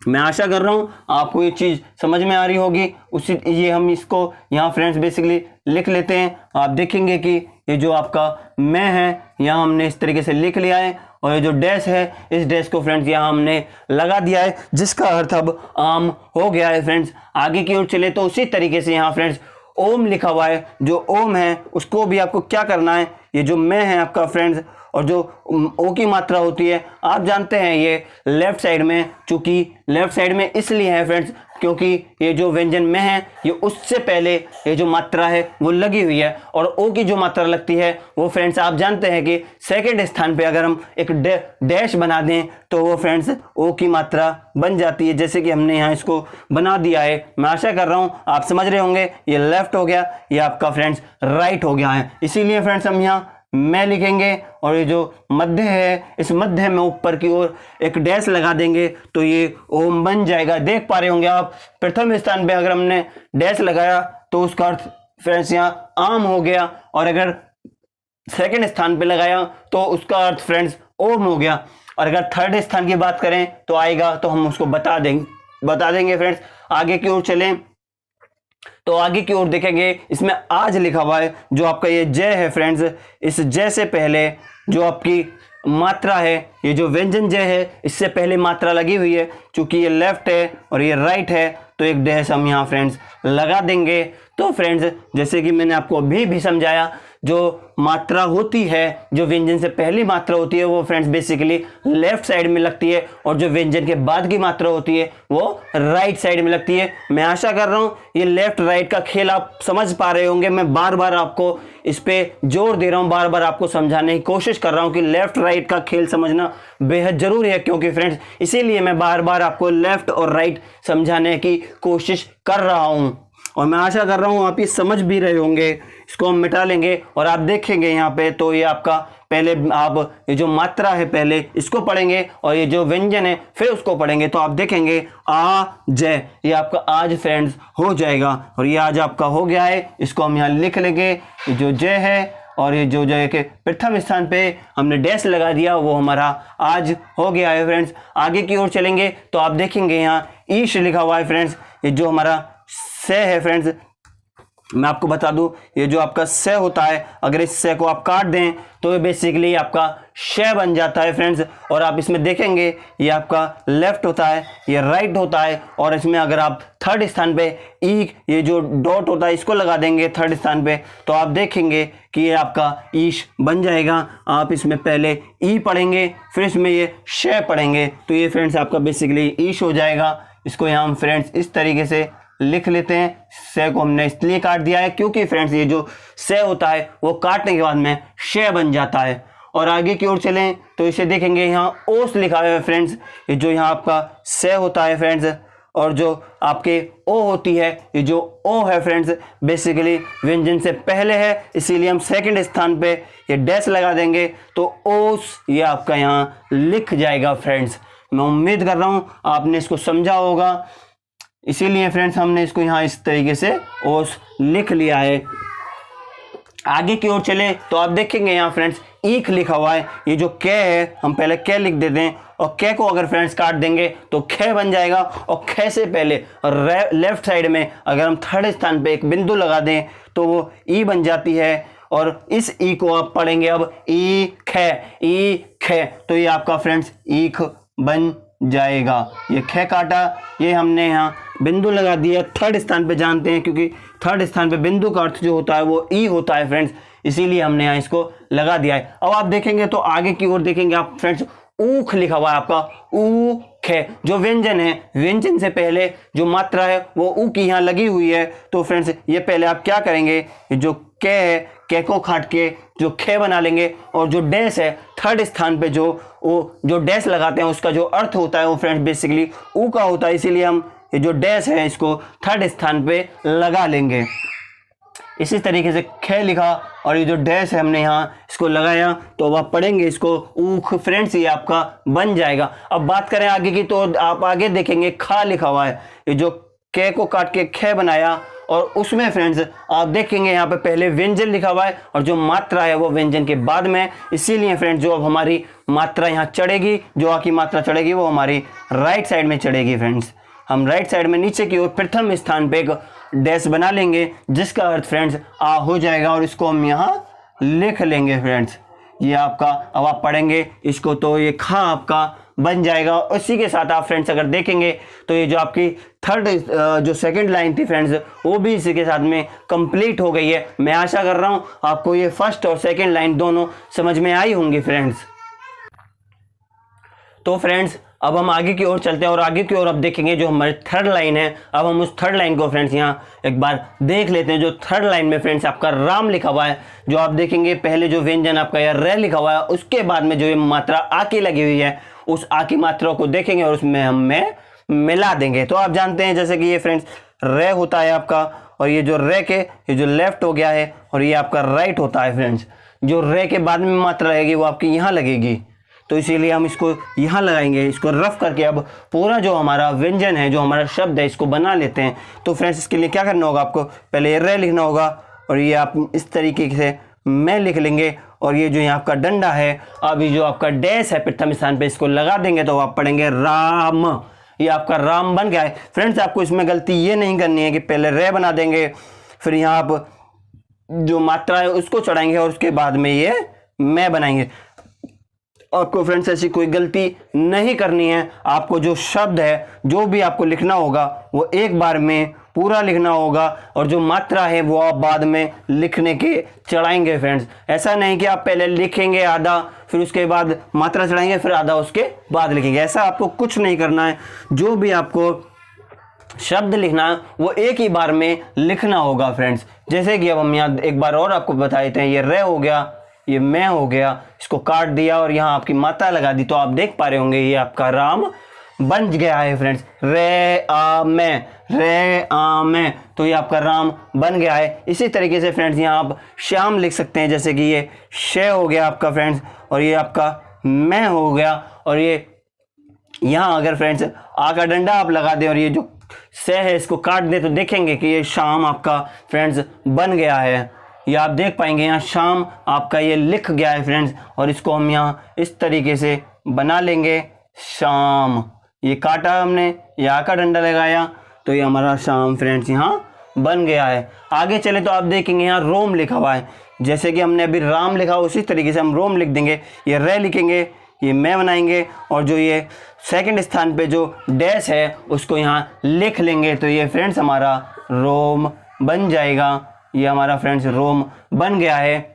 A: मैं आशा कर रहा हूँ आपको ये चीज़ समझ में आ रही होगी। उसी ये हम इसको यहाँ फ्रेंड्स बेसिकली लिख लेते हैं। आप देखेंगे कि ये जो आपका मैं है यहाँ हमने इस तरीके से लिख लिया है, और ये जो डैश है इस डैश को फ्रेंड्स यहाँ हमने लगा दिया है, जिसका अर्थ अब आम हो गया है फ्रेंड्स। आगे की ओर चले तो उसी तरीके से यहाँ फ्रेंड्स ओम लिखा हुआ है। जो ओम है उसको भी आपको क्या करना है, ये जो मैं है आपका फ्रेंड्स और जो ओ की मात्रा होती है आप जानते हैं ये लेफ्ट साइड में, चूंकि लेफ्ट साइड में इसलिए है फ्रेंड्स क्योंकि ये जो व्यंजन में है ये उससे पहले ये जो मात्रा है वो लगी हुई है, और ओ की जो मात्रा लगती है वो फ्रेंड्स आप जानते हैं कि सेकंड स्थान पे अगर हम एक डैश बना दें तो वो फ्रेंड्स ओ की मात्रा बन जाती है, जैसे कि हमने यहाँ इसको बना दिया है। मैं आशा कर रहा हूँ आप समझ रहे होंगे। ये लेफ्ट हो गया, ये आपका फ्रेंड्स राइट हो गया है। इसीलिए फ्रेंड्स हम यहाँ मैं लिखेंगे और ये जो मध्य है इस मध्य में ऊपर की ओर एक डैश लगा देंगे तो ये ओम बन जाएगा। देख पा रहे होंगे आप, प्रथम स्थान पे अगर हमने डैश लगाया तो उसका अर्थ फ्रेंड्स यहाँ आम हो गया, और अगर सेकंड स्थान पे लगाया तो उसका अर्थ फ्रेंड्स ओम हो गया, और अगर थर्ड स्थान की बात करें तो आएगा तो हम उसको बता देंगे। बता देंगे फ्रेंड्स। आगे की ओर चलें तो आगे की ओर देखेंगे, इसमें आज लिखा हुआ है जो आपका ये जय है फ्रेंड्स, इस जय से पहले जो आपकी मात्रा है, ये जो व्यंजन जय है इससे पहले मात्रा लगी हुई है, चूंकि ये लेफ्ट है और ये राइट है तो एक डैश हम यहाँ फ्रेंड्स लगा देंगे। तो फ्रेंड्स जैसे कि मैंने आपको अभी भी समझाया, जो मात्रा होती है, जो व्यंजन से पहली मात्रा होती है वो फ्रेंड्स बेसिकली लेफ्ट साइड में लगती है, और जो व्यंजन के बाद की मात्रा होती है वो राइट साइड में लगती है। मैं आशा कर रहा हूँ ये लेफ्ट राइट का खेल आप समझ पा रहे होंगे। मैं बार बार आपको इस पे जोर दे रहा हूँ, बार बार आपको समझाने की कोशिश कर रहा हूँ कि लेफ्ट राइट का खेल समझना बेहद जरूरी है, क्योंकि फ्रेंड्स इसीलिए मैं बार बार आपको लेफ्ट और राइट समझाने की कोशिश कर रहा हूँ, और मैं आशा कर रहा हूँ आप ये समझ भी रहे होंगे। इसको हम मिटा लेंगे और आप देखेंगे यहाँ पे, तो ये आपका पहले आप ये जो मात्रा है पहले इसको पढ़ेंगे और ये जो व्यंजन है फिर उसको पढ़ेंगे, तो आप देखेंगे आ जय, ये आपका आज फ्रेंड्स हो जाएगा, और ये आज आपका हो गया है। इसको हम यहाँ लिख लेंगे, ये जो जय है और ये जो जय के प्रथम स्थान पे हमने डैश लगा दिया वो हमारा आज हो गया है फ्रेंड्स। आगे की ओर चलेंगे तो आप देखेंगे यहाँ ईश लिखा हुआ है फ्रेंड्स, ये जो हमारा से है फ्रेंड्स, मैं आपको बता दूं ये जो आपका से होता है, अगर इस से को आप काट दें तो ये बेसिकली आपका शे बन जाता है फ्रेंड्स। और आप इसमें देखेंगे ये आपका लेफ्ट होता है, ये राइट होता है, और इसमें अगर आप थर्ड स्थान पे ई, ये जो डॉट होता है इसको लगा देंगे थर्ड स्थान पे, तो आप देखेंगे कि ये आपका ईश बन जाएगा। आप इसमें पहले ई पढ़ेंगे फिर इसमें ये शे पढ़ेंगे, तो ये फ्रेंड्स आपका बेसिकली ईश हो जाएगा। इसको यहाँ हम फ्रेंड्स इस तरीके से लिख लेते हैं। से को हमने इसलिए काट दिया है क्योंकि फ्रेंड्स ये जो से होता है वो काटने के बाद में शे बन जाता है। और आगे की ओर चलें तो इसे देखेंगे यहाँ ओस लिखा हुआ है फ्रेंड्स, ये जो यहाँ आपका से होता है फ्रेंड्स, और जो आपके ओ होती है, ये जो ओ है फ्रेंड्स बेसिकली व्यंजन से पहले है, इसीलिए हम सेकंड स्थान पे ये डैश लगा देंगे, तो ओस ये आपका यहाँ लिख जाएगा फ्रेंड्स। मैं उम्मीद कर रहा हूँ आपने इसको समझा होगा, इसीलिए फ्रेंड्स हमने इसको यहाँ इस तरीके से ओस लिख लिया है। आगे की ओर चले तो आप देखेंगे यहाँ फ्रेंड्स ईख लिखा हुआ है, ये जो कै है हम पहले कै लिख देते हैं, और कै को अगर फ्रेंड्स काट देंगे तो खे बन जाएगा, और खे से पहले लेफ्ट साइड में अगर हम थर्ड स्थान पे एक बिंदु लगा दें तो वो ई बन जाती है, और इस ई को आप पढ़ेंगे अब ई खे, तो ये आपका फ्रेंड्स ईख बन जाएगा। ये खे काटा, ये हमने यहाँ बिंदु लगा दिया थर्ड स्थान पे, जानते हैं क्योंकि थर्ड स्थान पे बिंदु का अर्थ जो होता है वो ई होता है फ्रेंड्स, इसीलिए हमने यहाँ इसको लगा दिया है। अब आप देखेंगे तो आगे की ओर देखेंगे आप फ्रेंड्स ऊख लिखा हुआ है आपका, ऊ खे, जो व्यंजन है, व्यंजन से पहले जो मात्रा है वो ऊ की यहाँ लगी हुई है, तो फ्रेंड्स ये पहले आप क्या करेंगे, जो कै है कै को काट के जो खे बना लेंगे, और जो डैश है थर्ड स्थान पे जो डैश लगाते हैं उसका जो अर्थ होता है वो फ्रेंड्स बेसिकली ऊ का होता है, इसीलिए हम ये जो डैश है इसको थर्ड स्थान पे लगा लेंगे। इसी तरीके से खे लिखा और ये जो डैश है हमने यहाँ इसको लगाया, तो अब आप पढ़ेंगे इसको ऊख फ्रेंड्स, ये आपका बन जाएगा। अब बात करें आगे की तो आप आगे देखेंगे खा लिखा हुआ है, ये जो कै को काट के खे बनाया, और उसमें फ्रेंड्स आप देखेंगे यहाँ पे पहले व्यंजन लिखा हुआ है और जो मात्रा है वो व्यंजन के बाद में, इसीलिए फ्रेंड्स जो अब हमारी मात्रा यहाँ चढ़ेगी, जो आ की मात्रा चढ़ेगी वो हमारी राइट साइड में चढ़ेगी फ्रेंड्स। हम राइट साइड में नीचे की ओर प्रथम स्थान पे एक डैश बना लेंगे जिसका अर्थ फ्रेंड्स आ हो जाएगा, और इसको हम यहाँ लिख लेंगे फ्रेंड्स। ये आपका अब आप पढ़ेंगे इसको तो ये खा आपका बन जाएगा। उसी के साथ आप फ्रेंड्स अगर देखेंगे तो ये जो आपकी थर्ड जो सेकंड लाइन थी फ्रेंड्स वो भी इसी के साथ में कंप्लीट हो गई है। मैं आशा कर रहा हूँ आपको ये फर्स्ट और सेकंड लाइन दोनों समझ में आई होंगी फ्रेंड्स। तो फ्रेंड्स अब हम आगे की ओर चलते हैं और आगे की ओर अब देखेंगे जो हमारी थर्ड लाइन है। अब हम उस थर्ड लाइन को फ्रेंड्स यहाँ एक बार देख लेते हैं। जो थर्ड लाइन में फ्रेंड्स आपका राम लिखा हुआ है, जो आप देखेंगे पहले जो व्यंजन आपका यह रे लिखा हुआ है, उसके बाद में जो ये मात्रा आ की लगी हुई है उस आ की मात्रा को देखेंगे और उसमें हम मिला देंगे। तो आप जानते हैं जैसे कि ये फ्रेंड्स रे होता है आपका, और ये जो रे के ये जो लेफ्ट हो गया है और ये आपका राइट होता है फ्रेंड्स। जो रे के बाद में मात्रा रहेगी वो आपकी यहाँ लगेगी, तो इसीलिए हम इसको यहाँ लगाएंगे। इसको रफ करके अब पूरा जो हमारा व्यंजन है, जो हमारा शब्द है, इसको बना लेते हैं। तो फ्रेंड्स इसके लिए क्या करना होगा, आपको पहले ये रे लिखना होगा और ये आप इस तरीके से मैं लिख लेंगे, और ये जो यहाँ आपका डंडा है, अब ये जो आपका डैश है प्रथम स्थान पे इसको लगा देंगे, तो आप पढ़ेंगे राम। ये आपका राम बन गया है। फ्रेंड्स आपको इसमें गलती ये नहीं करनी है कि पहले रे बना देंगे, फिर यहाँ आप जो मात्रा है उसको चढ़ाएंगे और उसके बाद में ये मैं बनाएंगे। आपको फ्रेंड्स ऐसी कोई गलती नहीं करनी है। आपको जो शब्द है, जो भी आपको लिखना होगा वो एक बार में पूरा लिखना होगा, और जो मात्रा है वो आप बाद में लिखने के चढ़ाएंगे। फ्रेंड्स ऐसा नहीं कि आप पहले लिखेंगे आधा, फिर उसके बाद मात्रा चढ़ाएंगे, फिर आधा उसके बाद लिखेंगे। ऐसा आपको कुछ नहीं करना है। जो भी आपको शब्द लिखना है वो एक ही बार में लिखना होगा। फ्रेंड्स जैसे कि अब हम यहाँ एक बार और आपको बता देते हैं। ये रे हो गया, ये मैं हो गया, इसको काट दिया और यहाँ आपकी मात्रा लगा दी, तो आप देख पा रहे होंगे ये आपका राम बन गया है। फ्रेंड्स रे आ मैं, रे आ मैं, तो ये आपका राम बन गया है। इसी तरीके से फ्रेंड्स यहाँ आप श्याम लिख सकते हैं, जैसे कि ये शे हो गया आपका फ्रेंड्स, और ये आपका मैं हो गया, और ये यहाँ अगर फ्रेंड्स आ का डंडा आप लगा दें और ये जो से है इसको काट दे, तो देखेंगे कि ये शाम आपका फ्रेंड्स बन गया है। ये आप देख पाएंगे यहाँ शाम आपका ये लिख गया है फ्रेंड्स, और इसको हम यहाँ इस तरीके से बना लेंगे शाम। ये काटा हमने, यहाँ का डंडा लगाया, तो ये हमारा शाम फ्रेंड्स यहाँ बन गया है। आगे चले तो आप देखेंगे यहाँ रोम लिखा हुआ है। जैसे कि हमने अभी राम लिखा, उसी तरीके से हम रोम लिख देंगे। ये रे लिखेंगे, ये मैं बनाएंगे, और जो ये सेकंड स्थान पे जो डैश है उसको यहाँ लिख लेंगे, तो ये फ्रेंड्स हमारा रोम बन जाएगा। ये हमारा फ्रेंड्स रोम बन गया है।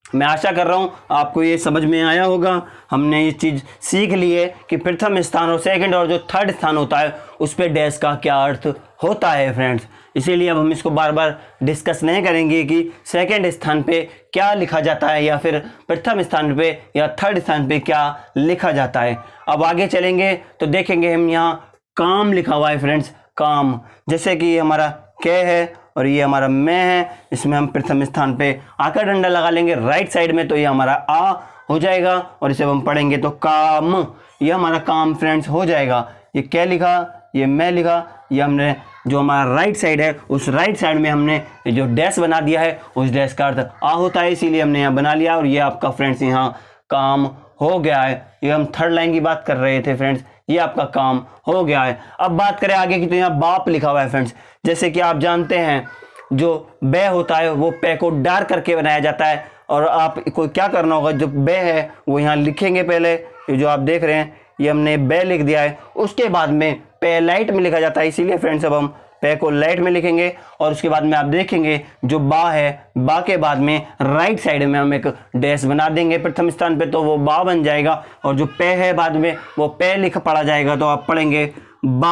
A: मैं आशा कर रहा हूँ आपको ये समझ में आया होगा। हमने ये चीज़ सीख ली है कि प्रथम स्थान और सेकंड और जो थर्ड स्थान होता है उस पर डैश का क्या अर्थ होता है फ्रेंड्स। इसीलिए अब हम इसको बार बार डिस्कस नहीं करेंगे कि सेकंड स्थान पे क्या लिखा जाता है, या फिर प्रथम स्थान पे या थर्ड स्थान पे क्या लिखा जाता है। अब आगे चलेंगे तो देखेंगे हम यहाँ काम लिखा हुआ है फ्रेंड्स, काम। जैसे कि हमारा कै है और ये हमारा मैं है, इसमें हम प्रथम स्थान पे आ का डंडा लगा लेंगे राइट साइड में, तो ये हमारा आ हो जाएगा, और इसे हम पढ़ेंगे तो काम, ये हमारा काम फ्रेंड्स हो जाएगा। ये क्या लिखा, ये मैं लिखा, ये हमने जो हमारा राइट साइड है उस राइट साइड में हमने जो डैश बना दिया है, उस डैश का अर्थ आ होता है, इसीलिए हमने यहाँ बना लिया, और ये आपका फ्रेंड्स यहाँ काम हो गया है। ये हम थर्ड लाइन की बात कर रहे थे फ्रेंड्स, ये आपका काम हो गया है। अब बात करें आगे की, तो यहाँ बाप लिखा हुआ है फ्रेंड्स। जैसे कि आप जानते हैं जो बे होता है वो पे को डार्क करके बनाया जाता है, और आपको क्या करना होगा, जो बे है वो यहाँ लिखेंगे पहले। ये जो आप देख रहे हैं ये हमने बे लिख दिया है, उसके बाद में पे लाइट में लिखा जाता है, इसीलिए फ्रेंड्स अब हम पे को लाइट में लिखेंगे। और उसके बाद में आप देखेंगे जो बा है, बा के बाद में राइट साइड में हम एक डैश बना देंगे प्रथम स्थान पे, तो वो बा बन जाएगा, और जो पे है बाद में वो पे लिख पढ़ा जाएगा, तो आप पढ़ेंगे बा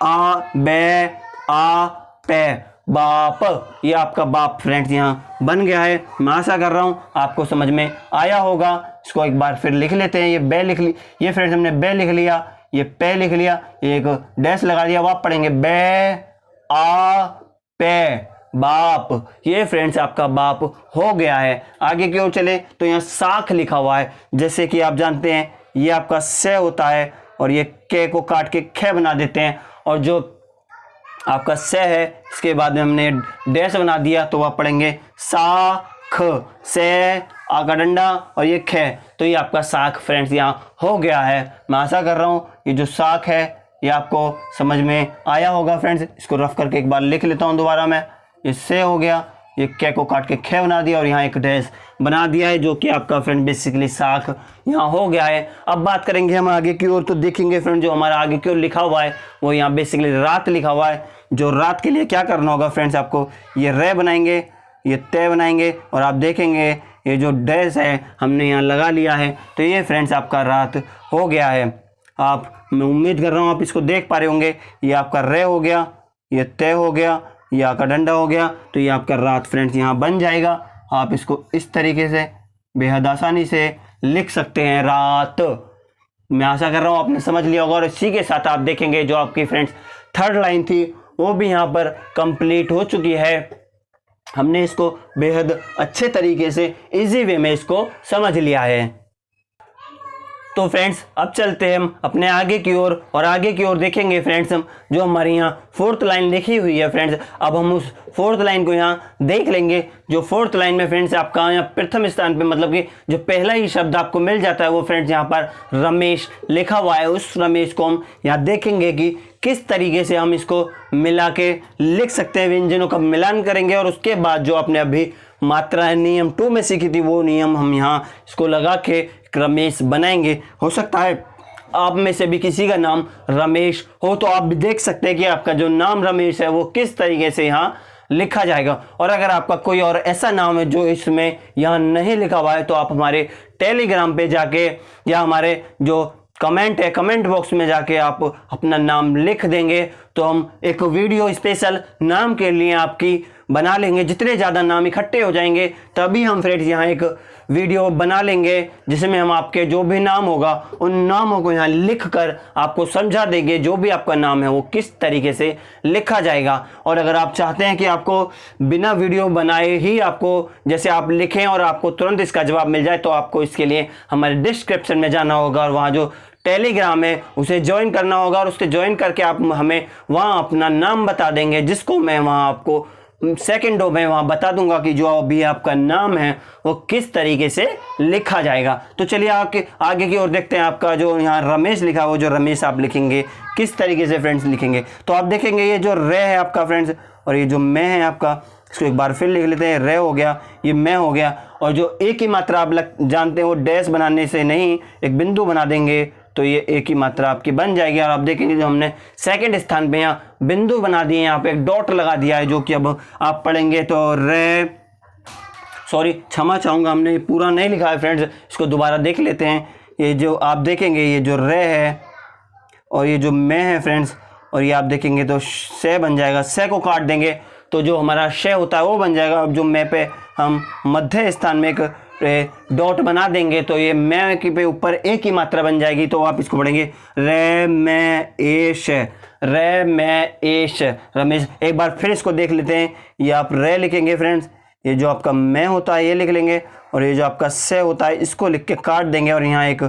A: आ बे आ पे, बाप। ये आपका बाप फ्रेंड्स यहाँ बन गया है। मैं आशा कर रहा हूँ आपको समझ में आया होगा। इसको एक बार फिर लिख लेते हैं। ये बे लिख ली, ये फ्रेंड्स हमने बे लिख लिया, ये पे लिख लिया, ये एक डैश लगा दिया, आप पढ़ेंगे बे आ पे, बाप। ये फ्रेंड्स आपका बाप हो गया है। आगे की ओर चले तो यहाँ साख लिखा हुआ है। जैसे कि आप जानते हैं ये आपका से होता है, और ये के को काट के खे बना देते हैं, और जो आपका से है इसके बाद में हमने डैश बना दिया, तो आप पढ़ेंगे साख, से आ का डंडा और ये खे, तो ये आपका साख फ्रेंड्स यहाँ हो गया है। मैं आशा कर रहा हूँ ये जो साख है ये आपको समझ में आया होगा फ्रेंड्स। इसको रफ करके एक बार लिख लेता हूँ दोबारा मैं। ये से हो गया, ये कै को काट के खे बना दिया, और यहाँ एक डैश बना दिया है, जो कि आपका फ्रेंड बेसिकली साख यहाँ हो गया है। अब बात करेंगे हम आगे की ओर, तो देखेंगे फ्रेंड जो हमारा आगे की ओर लिखा हुआ है वो यहाँ बेसिकली रात लिखा हुआ है। जो रात के लिए क्या करना होगा फ्रेंड्स, आपको ये रे बनाएंगे, ये तय बनाएंगे, और आप देखेंगे ये जो डैश है हमने यहाँ लगा लिया है, तो ये फ्रेंड्स आपका रात हो गया है। मैं उम्मीद कर रहा हूँ आप इसको देख पा रहे होंगे। ये आपका रे हो गया, ये तय हो गया, ये आपका डंडा हो गया, तो ये आपका रात फ्रेंड्स यहाँ बन जाएगा। आप इसको इस तरीके से बेहद आसानी से लिख सकते हैं, रात। मैं आशा कर रहा हूँ आपने समझ लिया होगा, और इसी के साथ आप देखेंगे जो आपकी फ्रेंड्स थर्ड लाइन थी वो भी यहाँ पर कंप्लीट हो चुकी है। हमने इसको बेहद अच्छे तरीके से इजी वे में इसको समझ लिया है। तो फ्रेंड्स अब चलते हैं हम अपने आगे की ओर और आगे की ओर देखेंगे फ्रेंड्स हम जो हमारी यहाँ फोर्थ लाइन लिखी हुई है फ्रेंड्स। अब हम उस फोर्थ लाइन को यहाँ देख लेंगे। जो फोर्थ लाइन में फ्रेंड्स आपका यहाँ प्रथम स्थान पे मतलब कि जो पहला ही शब्द आपको मिल जाता है वो फ्रेंड्स यहाँ पर रमेश लिखा हुआ है। उस रमेश को हम यहाँ देखेंगे कि किस तरीके से हम इसको मिला के लिख सकते हैं, व्यंजनों का मिलान करेंगे और उसके बाद जो आपने अभी मात्रा नियम 2 में सीखी थी वो नियम हम यहाँ इसको लगा के रमेश बनाएंगे। हो सकता है आप में से भी किसी का नाम रमेश हो तो आप भी देख सकते हैं कि आपका जो नाम रमेश है वो किस तरीके से यहाँ लिखा जाएगा। और अगर आपका कोई और ऐसा नाम है जो इसमें यहाँ नहीं लिखा हुआ है तो आप हमारे टेलीग्राम पे जाके या हमारे जो कमेंट है कमेंट बॉक्स में जाके आप अपना नाम लिख देंगे तो हम एक वीडियो स्पेशल नाम के लिए आपकी बना लेंगे। जितने ज़्यादा नाम इकट्ठे हो जाएंगे तभी हम फ्रेंड्स यहाँ एक वीडियो बना लेंगे जिसमें हम आपके जो भी नाम होगा उन नामों को यहाँ लिख कर आपको समझा देंगे जो भी आपका नाम है वो किस तरीके से लिखा जाएगा। और अगर आप चाहते हैं कि आपको बिना वीडियो बनाए ही आपको जैसे आप लिखें और आपको तुरंत इसका जवाब मिल जाए तो आपको इसके लिए हमारे डिस्क्रिप्शन में जाना होगा और वहाँ जो टेलीग्राम है उसे ज्वाइन करना होगा और उससे ज्वाइन करके आप हमें वहाँ अपना नाम बता देंगे जिसको मैं वहाँ आपको सेकंडों में वहाँ बता दूंगा कि जो अभी आपका नाम है वो किस तरीके से लिखा जाएगा। तो चलिए आगे की ओर देखते हैं। आपका जो यहाँ रमेश लिखा वो जो रमेश आप लिखेंगे किस तरीके से फ्रेंड्स लिखेंगे तो आप देखेंगे ये जो रे है आपका फ्रेंड्स और ये जो मैं है आपका इसको एक बार फिर लिख लेते हैं। रे हो गया, ये मैं हो गया और जो एक ही मात्रा आप जानते हो डैश बनाने से नहीं एक बिंदु बना देंगे तो ये एक ही मात्रा आपकी बन जाएगी। और आप देखेंगे जो हमने सेकंड स्थान पे यहाँ बिंदु बना दिए, यहाँ पे एक डॉट लगा दिया है जो कि अब आप पढ़ेंगे तो रे सॉरी क्षमा चाहूँगा हमने पूरा नहीं लिखा है फ्रेंड्स, इसको दोबारा देख लेते हैं। ये जो आप देखेंगे ये जो रे है और ये जो मैं है फ्रेंड्स और ये आप देखेंगे तो से बन जाएगा। से को काट देंगे तो जो हमारा शे होता है वो बन जाएगा। अब जो मैं पे हम मध्य स्थान में एक डॉट बना देंगे तो ये मैं के पे ऊपर एक ही मात्रा बन जाएगी। तो आप इसको पढ़ेंगे रे मैं एश, रे मैं एश रमेश। एक बार फिर इसको देख लेते हैं। ये आप रे लिखेंगे फ्रेंड्स, ये जो आपका मैं होता है ये लिख लेंगे और ये जो आपका से होता है इसको लिख के काट देंगे और यहाँ एक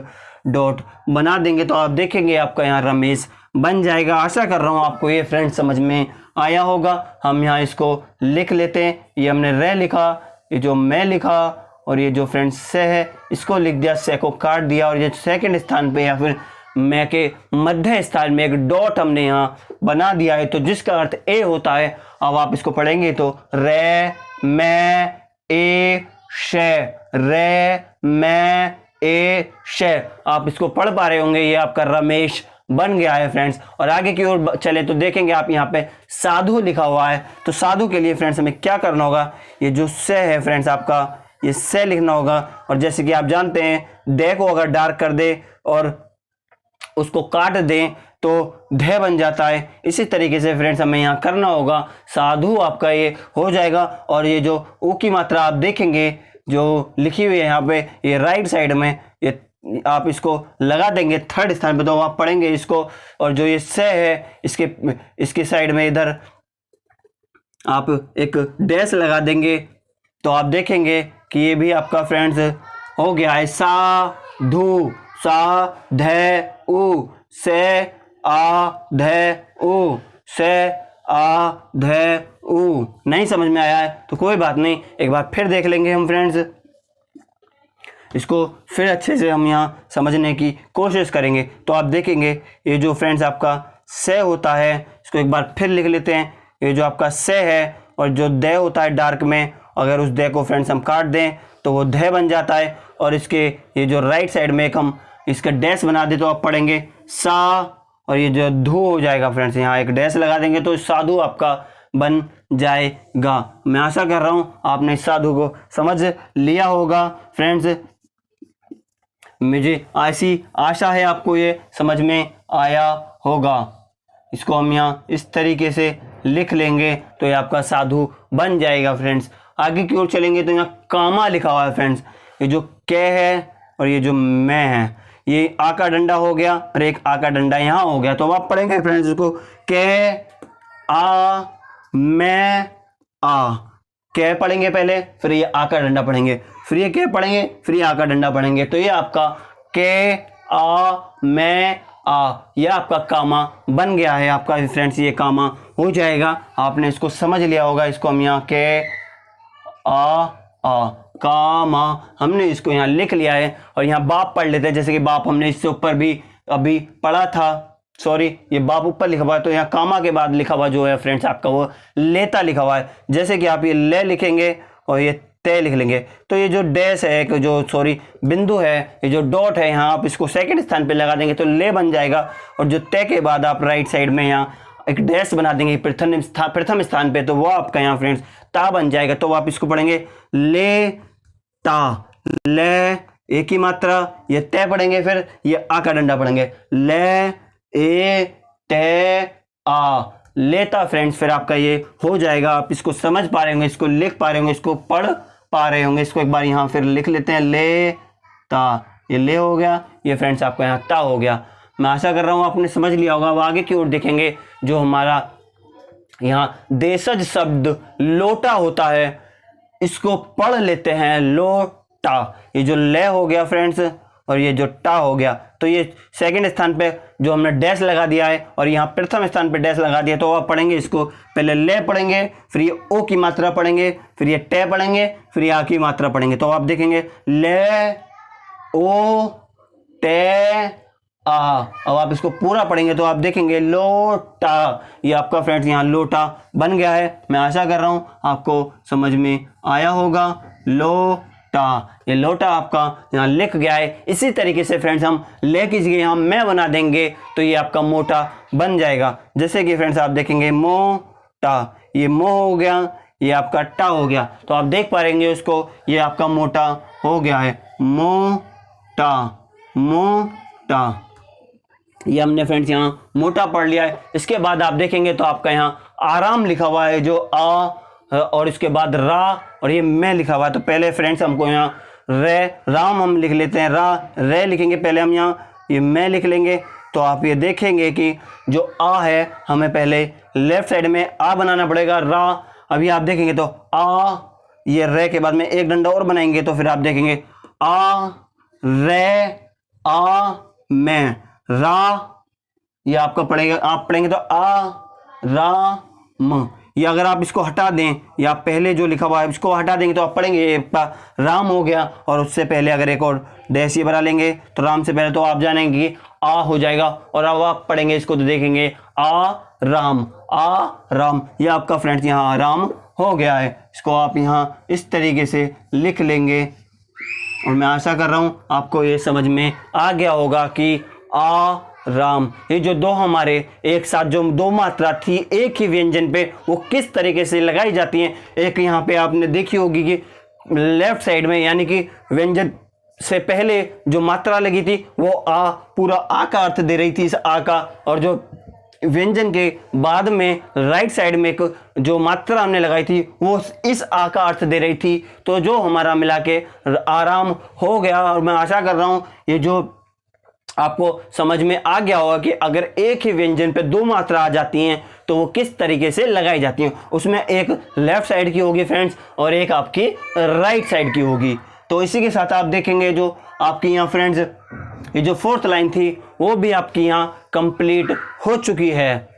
A: डॉट बना देंगे तो आप देखेंगे आपका यहाँ रमेश बन जाएगा। आशा कर रहा हूँ आपको ये फ्रेंड्स समझ में आया होगा। हम यहाँ इसको लिख लेते हैं। ये हमने रे लिखा, ये जो मैं लिखा और ये जो फ्रेंड्स से है इसको लिख दिया, से को काट दिया और ये सेकंड स्थान पे या फिर मैं के मध्य स्थान में एक डॉट हमने यहाँ बना दिया है तो जिसका अर्थ ए होता है। अब आप इसको पढ़ेंगे तो रे मैं ए शे, रे मैं ए शे। आप इसको पढ़ पा रहे होंगे। ये आपका रमेश बन गया है फ्रेंड्स। और आगे की ओर चले तो देखेंगे आप यहाँ पे साधु लिखा हुआ है तो साधु के लिए फ्रेंड्स हमें क्या करना होगा, ये जो से है फ्रेंड्स आपका ये से लिखना होगा और जैसे कि आप जानते हैं दे को अगर डार्क कर दे और उसको काट दें तो धे बन जाता है। इसी तरीके से फ्रेंड्स हमें यहाँ करना होगा। साधु आपका ये हो जाएगा और ये जो ऊ की मात्रा आप देखेंगे जो लिखी हुई है यहाँ पे ये राइट साइड में ये आप इसको लगा देंगे थर्ड स्थान पे तो आप पढ़ेंगे इसको। और जो ये से है इसके साइड में इधर आप एक डैश लगा देंगे तो आप देखेंगे कि ये भी आपका फ्रेंड्स हो गया है। सा धू सा धे उ से आ धे उ से आ धे उ। नहीं समझ में आया है तो कोई बात नहीं, एक बार फिर देख लेंगे हम फ्रेंड्स। इसको फिर अच्छे से हम यहाँ समझने की कोशिश करेंगे तो आप देखेंगे ये जो फ्रेंड्स आपका से होता है इसको एक बार फिर लिख लेते हैं। ये जो आपका से है और जो दे होता है डार्क में अगर उस दे को फ्रेंड्स हम काट दें तो वो धे बन जाता है। और इसके ये जो राइट साइड में एक हम इसका डैश बना दे तो आप पढ़ेंगे सा और ये जो धू हो जाएगा फ्रेंड्स यहाँ एक डैश लगा देंगे तो साधु आपका बन जाएगा। मैं आशा कर रहा हूँ आपने साधु को समझ लिया होगा फ्रेंड्स। मुझे ऐसी आशा है आपको ये समझ में आया होगा। इसको हम यहाँ इस तरीके से लिख लेंगे तो ये आपका साधु बन जाएगा फ्रेंड्स। आगे की ओर चलेंगे तो यहाँ कामा लिखा हुआ है फ्रेंड्स। ये जो के है और ये जो मैं है ये आ का डंडा हो गया और एक आ का डंडा यहाँ हो गया तो आप पढ़ेंगे फ्रेंड्स इसको के आ मैं आ। के पढ़ेंगे पहले फिर ये आ का डंडा पढ़ेंगे फिर ये के पढ़ेंगे फिर ये आ का डंडा पढ़ेंगे तो ये आपका के आ मैं आ, यह आपका कामा बन गया है आपका फ्रेंड्स, ये कामा हो जाएगा। आपने इसको समझ लिया होगा। इसको हम यहाँ के आ कामा हमने इसको यहाँ लिख लिया है। और यहाँ बाप पढ़ लेते हैं, जैसे कि बाप हमने इससे ऊपर भी अभी पढ़ा था। सॉरी, ये बाप ऊपर लिखा हुआ है, तो यहाँ कामा के बाद लिखा हुआ जो है फ्रेंड्स आपका वो लेता लिखा हुआ है। जैसे कि आप ये ले लिखेंगे और ये तय लिख लेंगे, तो ये जो डैश है, जो सॉरी बिंदु है, ये जो डॉट है, यहाँ आप इसको सेकंड स्थान पे लगा देंगे तो ले बन जाएगा। और जो तय के बाद आप राइट साइड में यहाँ एक डैश बना देंगे प्रथम स्थान पे, तो वो आपका यहाँ फ्रेंड्स ता बन जाएगा। तो आप इसको पढ़ेंगे ले ता, ले एक ही मात्रा, ये तय पढ़ेंगे, फिर ये आ का डंडा पढ़ेंगे, ले ए तय आ, लेता फ्रेंड्स। फिर आपका ये हो जाएगा। आप इसको समझ पा रहे होंगे, इसको लिख पा रहे होंगे, इसको पढ़ पा रहे होंगे। इसको एक बार यहाँ फिर लिख लेते हैं, ले ता, ये ले हो गया, ये फ्रेंड्स आपका यहाँ ता हो गया। मैं आशा कर रहा हूँ आपने समझ लिया होगा। अब आगे की ओर देखेंगे, जो हमारा यहाँ देशज शब्द लोटा होता है, इसको पढ़ लेते हैं, लोटा। ये जो ले हो गया फ्रेंड्स और ये जो टा हो गया, तो ये सेकंड स्थान पे जो हमने डैश लगा दिया है और यहाँ प्रथम स्थान पे डैश लगा दिया। तो आप पढ़ेंगे इसको, पहले ले पढ़ेंगे, फिर ये ओ की मात्रा पढ़ेंगे, फिर ये टे पढ़ेंगे, फिर ये आ की मात्रा पढ़ेंगे। तो आप देखेंगे ले ओ टे आ। अब आप इसको पूरा पढ़ेंगे तो आप देखेंगे लोटा, ये आपका फ्रेंड्स यहाँ लोटा बन गया है। मैं आशा कर रहा हूँ आपको समझ में आया होगा। लोटा, ये लोटा आपका यहाँ लिख गया है। इसी तरीके से फ्रेंड्स हम ले की जगह यहाँ मैं बना देंगे तो ये आपका मोटा बन जाएगा। जैसे कि फ्रेंड्स आप देखेंगे मोटा, ये मो हो गया, ये आपका टा हो गया। तो आप देख पाएंगे उसको, ये आपका मोटा हो गया है, मोटा मोटा। ये हमने फ्रेंड्स यहाँ मोटा पढ़ लिया है। इसके बाद आप देखेंगे तो आपका यहाँ आराम लिखा हुआ है, जो आ और इसके बाद रा और ये मैं लिखा हुआ है। तो पहले फ्रेंड्स हमको यहाँ रे राम हम लिख लेते हैं, रा रे लिखेंगे, पहले हम यहाँ ये मैं लिख लेंगे। तो आप ये देखेंगे कि जो आ है हमें पहले लेफ्ट साइड में आ बनाना पड़ेगा, रा। अभी आप देखेंगे तो आ, ये रे के बाद में एक डंडा और बनाएंगे, तो फिर आप देखेंगे आ रे आ मैं, रा। ये आपका पढ़ेगा, आप पढ़ेंगे तो आ रा म। ये अगर आप इसको हटा दें, या पहले जो लिखा हुआ है इसको हटा देंगे, तो आप पढ़ेंगे ये राम हो गया। और उससे पहले अगर एक और डैश ये बना लेंगे तो राम से पहले, तो आप जानेंगे कि आ हो जाएगा। और अब आप पढ़ेंगे इसको तो देखेंगे आ राम, आ राम। ये आपका फ्रेंड्स यहाँ राम हो गया है। इसको आप यहाँ इस तरीके से लिख लेंगे। और मैं आशा कर रहा हूँ आपको ये समझ में आ गया होगा कि आ राम, ये जो दो हमारे एक साथ जो दो मात्रा थी एक ही व्यंजन पे, वो किस तरीके से लगाई जाती हैं। एक यहाँ पे आपने देखी होगी कि लेफ्ट साइड में, यानी कि व्यंजन से पहले जो मात्रा लगी थी वो आ, पूरा आ का अर्थ दे रही थी इस आ का। और जो व्यंजन के बाद में राइट साइड में एक जो मात्रा हमने लगाई थी वो इस आ का अर्थ दे रही थी। तो जो हमारा मिला के आराम हो गया। और मैं आशा कर रहा हूँ ये जो आपको समझ में आ गया होगा कि अगर एक ही व्यंजन पे दो मात्रा आ जाती हैं तो वो किस तरीके से लगाई जाती हैं। उसमें एक लेफ्ट साइड की होगी फ्रेंड्स और एक आपकी राइट साइड की होगी। तो इसी के साथ आप देखेंगे जो आपकी यहाँ फ्रेंड्स ये जो फोर्थ लाइन थी वो भी आपकी यहाँ कंप्लीट हो चुकी है।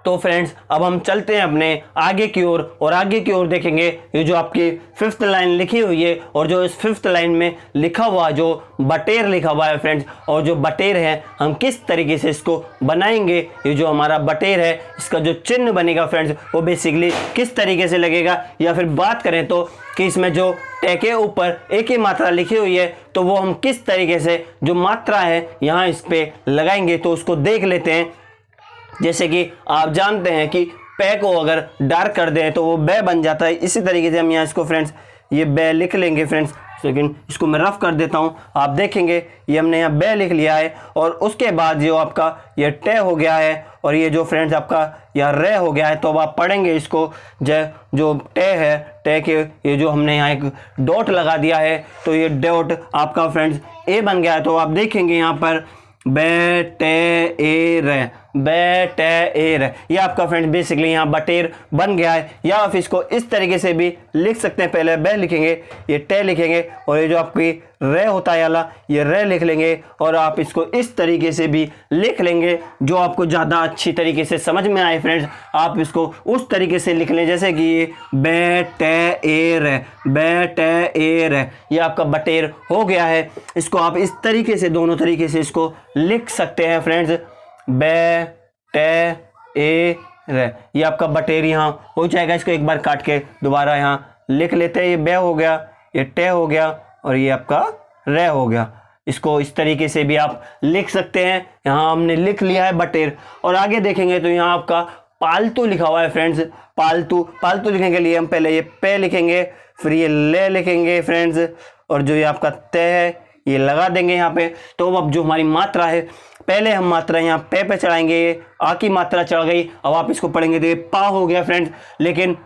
A: तो फ्रेंड्स अब हम चलते हैं अपने आगे की ओर, और आगे की ओर देखेंगे ये जो आपकी फिफ्थ लाइन लिखी हुई है, और जो इस फिफ्थ लाइन में लिखा हुआ जो बटेर लिखा हुआ है फ्रेंड्स, और जो बटेर है हम किस तरीके से इसको बनाएंगे। ये जो हमारा बटेर है इसका जो चिन्ह बनेगा फ्रेंड्स वो बेसिकली किस तरीके से लगेगा, या फिर बात करें तो कि इसमें जो टे के ऊपर एक ही मात्रा लिखी हुई है तो वो हम किस तरीके से जो मात्रा है यहाँ इस पे लगाएंगे। तो उसको देख लेते हैं। जैसे कि आप जानते हैं कि पे को अगर डार्क कर दें तो वो बे बन जाता है। इसी तरीके से हम यहाँ इसको फ्रेंड्स ये बे लिख लेंगे फ्रेंड्स, लेकिन इसको मैं रफ कर देता हूँ। आप देखेंगे ये हमने यहाँ बे लिख लिया है, और उसके बाद जो आपका ये टे हो गया है और ये जो फ्रेंड्स आपका यह रे हो गया है। तो अब आप पढ़ेंगे इसको जो टे है, टे के ये जो हमने यहाँ एक डॉट लगा दिया है तो ये डॉट आपका फ्रेंड्स ए बन गया है। तो आप देखेंगे यहाँ पर बे टे ए रे, बटेर। ये आपका फ्रेंड्स बेसिकली यहाँ बटेर बन गया है। या आप इसको इस तरीके से भी लिख सकते हैं, पहले ब लिखेंगे, ये टे लिखेंगे, और ये जो आपकी रे होता है वाला ये रे लिख लेंगे, और आप इसको इस तरीके से भी लिख लेंगे जो आपको ज़्यादा अच्छी तरीके से समझ में आए। फ्रेंड्स आप इसको उस तरीके से लिख लें जैसे कि ये बटेर है, बटेर है, ये आपका बटेर हो गया है। इसको आप इस तरीके से दोनों तरीके से इसको लिख सकते हैं फ्रेंड्स, बटेर, ये आपका बटेर यहाँ हो जाएगा। इसको एक बार काट के दोबारा यहाँ लिख लेते हैं, ये बे हो गया, ये टे हो गया, और ये आपका रे हो गया। इसको इस तरीके से भी आप लिख सकते हैं। यहाँ हमने लिख लिया है बटेर। और आगे देखेंगे तो यहाँ आपका पालतू लिखा हुआ है फ्रेंड्स। पालतू, पालतू लिखने के लिए हम पहले ये पे लिखेंगे, फिर ये ले लिखेंगे फ्रेंड्स, और जो ये आपका ते है ये लगा देंगे यहाँ पे। तो अब जो हमारी मात्रा है, पहले हम मात्रा यहाँ पे चढ़ाएंगे, ये आ की मात्रा चढ़ गई। अब आप इसको पढ़ेंगे तो ये पा हो गया फ्रेंड्स। लेकिन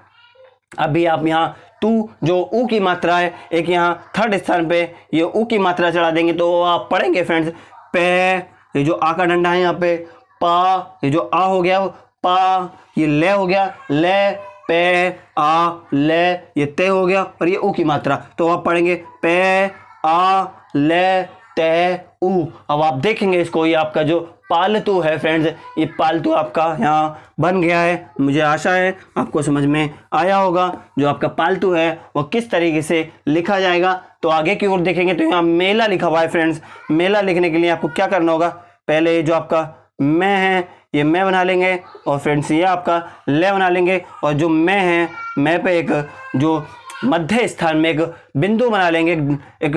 A: अभी आप यहाँ तू जो ऊ की मात्रा है, एक यहाँ थर्ड स्थान पे ये ऊ की मात्रा चढ़ा देंगे, तो आप पढ़ेंगे फ्रेंड्स पे, ये जो आ का डंडा है यहाँ पे पा, ये जो आ हो गया पा, ये ले हो गया ले, पे आ ले, ये ते हो गया, और ये ऊ की मात्रा। तो आप पढ़ेंगे पे आ ले ते ऊ। अब आप देखेंगे इसको, ये आपका जो पालतू है फ्रेंड्स, ये पालतू आपका यहाँ बन गया है। मुझे आशा है आपको समझ में आया होगा जो आपका पालतू है वो किस तरीके से लिखा जाएगा। तो आगे की ओर देखेंगे तो यहाँ मेला लिखा हुआ है फ्रेंड्स। मेला लिखने के लिए आपको क्या करना होगा, पहले ये जो आपका मैं है ये मैं बना लेंगे, और फ्रेंड्स ये आपका ले बना लेंगे, और जो मैं है मैं पे एक जो मध्य स्थान में एक बिंदु बना लेंगे, एक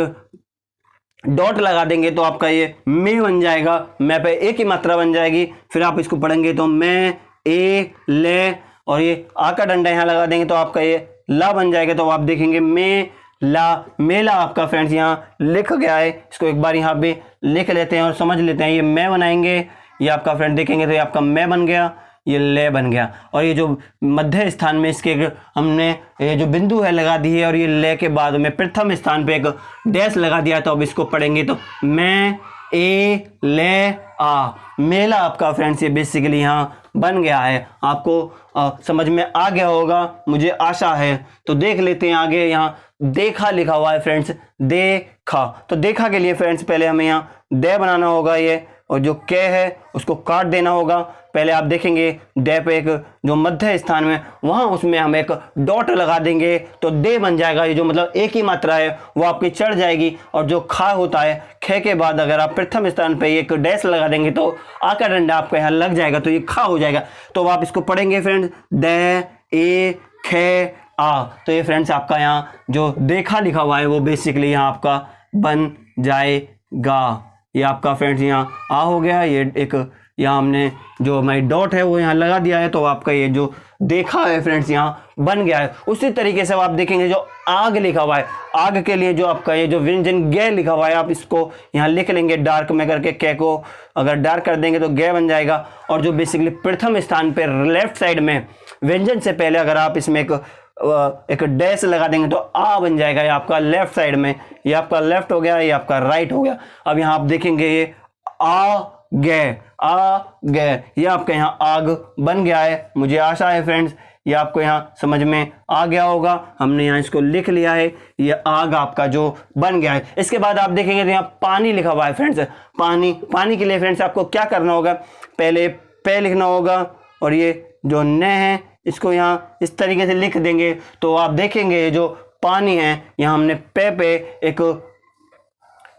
A: डॉट लगा देंगे, तो आपका ये मैं बन जाएगा। मैं पे ए की मात्रा बन जाएगी। फिर आप इसको पढ़ेंगे तो मैं ए ले, और ये आ का डंडा यहाँ लगा देंगे तो आपका ये ला बन जाएगा। तो आप देखेंगे मैं ला, मेला आपका फ्रेंड्स यहाँ लिख गया है। इसको एक बार यहाँ पे लिख लेते हैं और समझ लेते हैं। ये मैं बनाएंगे, ये आपका फ्रेंड देखेंगे तो ये आपका मैं बन गया, ये ले बन गया, और ये जो मध्य स्थान में इसके हमने ये जो बिंदु है लगा दी है, और ये ले के बाद में प्रथम स्थान पे एक डैश लगा दिया। तो अब इसको पढ़ेंगे तो मैं ए ले आ, मेला आपका फ्रेंड्स ये बेसिकली यहाँ बन गया है। आपको समझ में आ गया होगा मुझे आशा है। तो देख लेते हैं आगे। यहाँ देखा लिखा हुआ है फ्रेंड्स, देखा। तो देखा के लिए फ्रेंड्स पहले हमें यहाँ दे बनाना होगा ये, और जो के है उसको काट देना होगा। पहले आप देखेंगे दे पे एक जो मध्य स्थान में वहाँ उसमें हम एक डॉट लगा देंगे तो दे बन जाएगा। ये जो मतलब एक ही मात्रा है वो आपकी चढ़ जाएगी। और जो खा होता है, खे के बाद अगर आप प्रथम स्थान पे एक डैश लगा देंगे तो आ का डंडा आपका यहाँ लग जाएगा, तो ये खा हो जाएगा। तो आप इसको पढ़ेंगे फ्रेंड्स दे ए खे आ। तो ये फ्रेंड्स आपका यहाँ जो देखा लिखा हुआ है वो बेसिकली यहाँ आपका बन जाएगा। ये आपका फ्रेंड्स यहाँ आ हो गया। ये एक यहाँ हमने जो हमारी डॉट है वो यहाँ लगा दिया है, तो आपका ये जो देखा है फ्रेंड्स यहाँ बन गया है। उसी तरीके से आप देखेंगे जो आग लिखा हुआ है, आग के लिए जो आपका ये जो व्यंजन गे लिखा हुआ है, आप इसको यहाँ लिख लेंगे डार्क में करके। के को अगर डार्क कर देंगे तो गे बन जाएगा। और जो बेसिकली प्रथम स्थान पे लेफ्ट साइड में व्यंजन से पहले अगर आप इसमें एक डैश लगा देंगे तो आ बन जाएगा। ये आपका लेफ्ट साइड में, ये आपका लेफ्ट हो गया, ये आपका राइट हो गया। अब यहाँ आप देखेंगे ये आ गए, ये आपका यहाँ आग बन गया है। मुझे आशा है फ्रेंड्स ये आपको यहाँ समझ में आ गया होगा। हमने यहाँ इसको लिख लिया है, ये आग आपका जो बन गया है। इसके बाद आप देखेंगे तो यहाँ पानी लिखा हुआ है फ्रेंड्स। पानी के लिए फ्रेंड्स आपको क्या करना होगा, पहले पे लिखना होगा, और ये जो न है इसको यहाँ इस तरीके से लिख देंगे। तो आप देखेंगे जो पानी है यहाँ हमने पे एक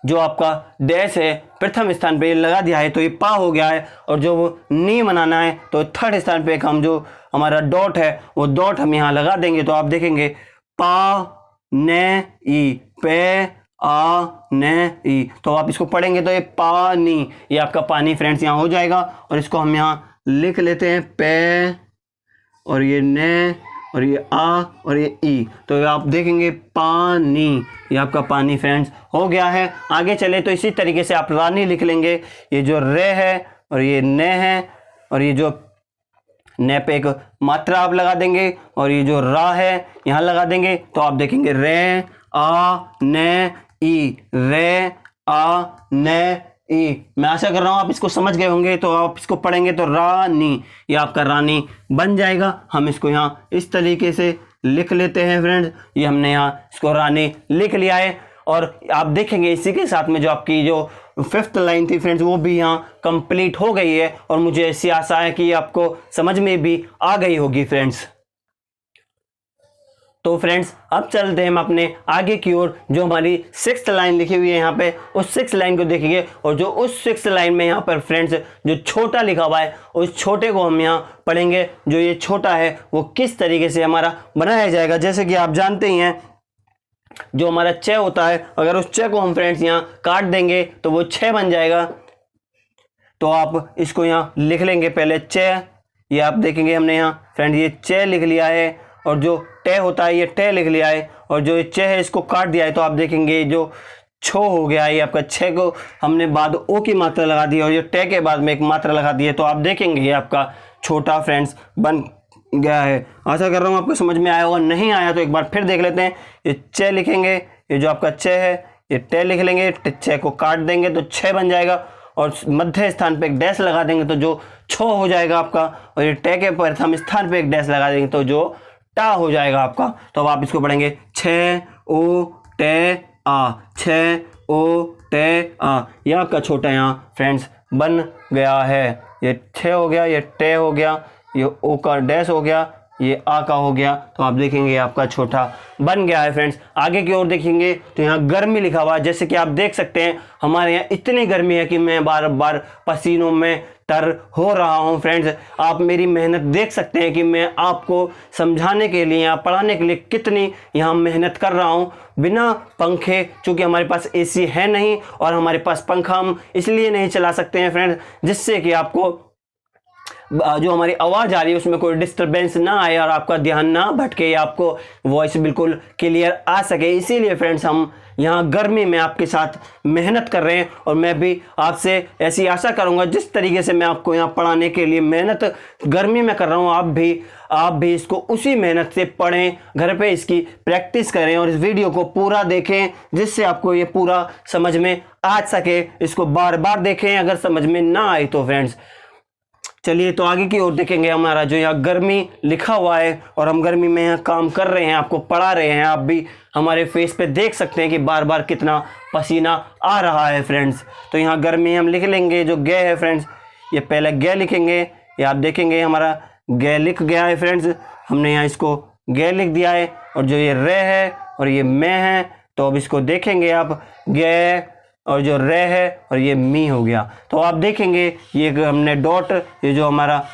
A: जो आपका डैश है प्रथम स्थान पे लगा दिया है, तो ये पा हो गया है। और जो वो नी बनाना है तो थर्ड स्थान पे एक हम जो हमारा डॉट है वो डॉट हम यहाँ लगा देंगे। तो आप देखेंगे पा ने ई, पे आ ने ई। तो आप इसको पढ़ेंगे तो ये पानी, ये आपका पानी फ्रेंड्स यहाँ हो जाएगा। और इसको हम यहाँ लिख लेते हैं पे, और ये ने, और ये आ, और ये ई। तो आप देखेंगे पानी, ये आपका पानी फ्रेंड्स हो गया है। आगे चले तो इसी तरीके से आप रानी लिख लेंगे। ये जो रे है और ये ने है, और ये जो ने पे एक मात्रा आप लगा देंगे, और ये जो रा है यहाँ लगा देंगे। तो आप देखेंगे रे आ ने ई, रे आ ने ई। मैं आशा कर रहा हूँ आप इसको समझ गए होंगे। तो आप इसको पढ़ेंगे तो रानी, ये आपका रानी बन जाएगा। हम इसको यहाँ इस तरीके से लिख लेते हैं फ्रेंड्स। ये हमने यहाँ इसको रानी लिख लिया है। और आप देखेंगे इसी के साथ में जो आपकी जो 5th लाइन थी फ्रेंड्स, वो भी यहाँ कंप्लीट हो गई है। और मुझे ऐसी आशा है कि आपको समझ में भी आ गई होगी फ्रेंड्स। तो फ्रेंड्स अब चलते हैं हम अपने आगे की ओर। जो हमारी 6th लाइन लिखी हुई है यहाँ पे, उस 6th लाइन को देखेंगे। और जो उस 6th लाइन में यहाँ पर फ्रेंड्स जो छोटा लिखा हुआ है, उस छोटे को हम यहाँ पढ़ेंगे। जो ये छोटा है वो किस तरीके से हमारा बनाया जाएगा। जैसे कि आप जानते ही हैं जो हमारा 6 होता है, अगर उस 6 को हम फ्रेंड्स यहाँ काट देंगे तो वो 6 बन जाएगा। तो आप इसको यहाँ लिख लेंगे पहले 6। ये आप देखेंगे हमने यहाँ फ्रेंड्स ये 6 लिख लिया है। और जो टे होता है ये टे लिख लिया है। और जो ये 6 है इसको काट दिया है। तो आप देखेंगे जो छो हो गया है, ये आपका 6 को हमने बाद ओ की मात्रा लगा दी और ये टे के बाद में एक मात्रा लगा दी है। तो आप देखेंगे ये आपका छोटा फ्रेंड्स बन गया है। आशा कर रहा हूँ आपको समझ में आया होगा। नहीं आया तो एक बार फिर देख लेते हैं। ये 6 लिखेंगे, ये जो आपका 6 है ये टे लिख लेंगे, 6 को काट देंगे तो 6 बन जाएगा। और मध्य स्थान पे एक डैश लगा देंगे तो जो छो हो जाएगा आपका। और ये टे के प्रथम स्थान पे एक डैश लगा देंगे तो जो टा हो जाएगा आपका। तो अब आप इसको पढ़ेंगे 6 ओ टे आ, 6 ओ टे आ। ये आपका छोटा यहाँ फ्रेंड्स बन गया है। ये 6 हो गया, ये टे हो गया, ये ओ का डैश हो गया, ये आ का हो गया। तो आप देखेंगे आपका छोटा बन गया है फ्रेंड्स। आगे की ओर देखेंगे तो यहाँ गर्मी लिखा हुआ है। जैसे कि आप देख सकते हैं हमारे यहाँ इतनी गर्मी है कि मैं बार बार पसीनों में तर हो रहा हूँ फ्रेंड्स। आप मेरी मेहनत देख सकते हैं कि मैं आपको समझाने के लिए या पढ़ाने के लिए कितनी यहाँ मेहनत कर रहा हूँ बिना पंखे। चूँकि हमारे पास एसी है नहीं और हमारे पास पंखा हम इसलिए नहीं चला सकते हैं फ्रेंड्स, जिससे कि आपको जो हमारी आवाज़ आ रही है उसमें कोई डिस्टरबेंस ना आए और आपका ध्यान ना भटके, आपको वॉइस बिल्कुल क्लियर आ सके। इसीलिए फ्रेंड्स हम यहाँ गर्मी में आपके साथ मेहनत कर रहे हैं। और मैं भी आपसे ऐसी आशा करूँगा जिस तरीके से मैं आपको यहाँ पढ़ाने के लिए मेहनत गर्मी में कर रहा हूँ, आप भी इसको उसी मेहनत से पढ़ें, घर पे इसकी प्रैक्टिस करें और इस वीडियो को पूरा देखें जिससे आपको ये पूरा समझ में आ सके। इसको बार बार देखें, अगर समझ में ना आए तो फ्रेंड्स। चलिए तो आगे की ओर देखेंगे। हमारा जो यहाँ गर्मी लिखा हुआ है और हम गर्मी में यहाँ काम कर रहे हैं, आपको पढ़ा रहे हैं। आप भी हमारे फेस पे देख सकते हैं कि बार बार कितना पसीना आ रहा है फ्रेंड्स। तो यहाँ गर्मी हम लिख लेंगे। जो गे है फ्रेंड्स, ये पहले गे लिखेंगे। ये आप देखेंगे हमारा गे लिख गया है फ्रेंड्स। हमने यहाँ इसको गे लिख दिया है। और जो ये रे है और ये मैं है, तो अब इसको देखेंगे आप गे और जो रे है और ये मी हो गया। तो आप देखेंगे ये हमने डॉट, ये जो हमारा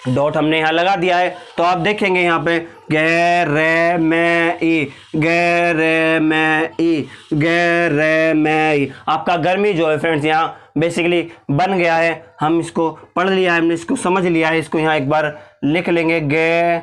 A: डॉट हमने यहाँ लगा दिया है। तो आप देखेंगे यहाँ पे गे रे मैं ई, गे रे मैं ई, गे रे मैं ई। आपका गर्मी जो है फ्रेंड्स यहाँ बेसिकली बन गया है। हम इसको पढ़ लिया है, हमने इसको समझ लिया है। इसको यहाँ एक बार लिख लेंगे गे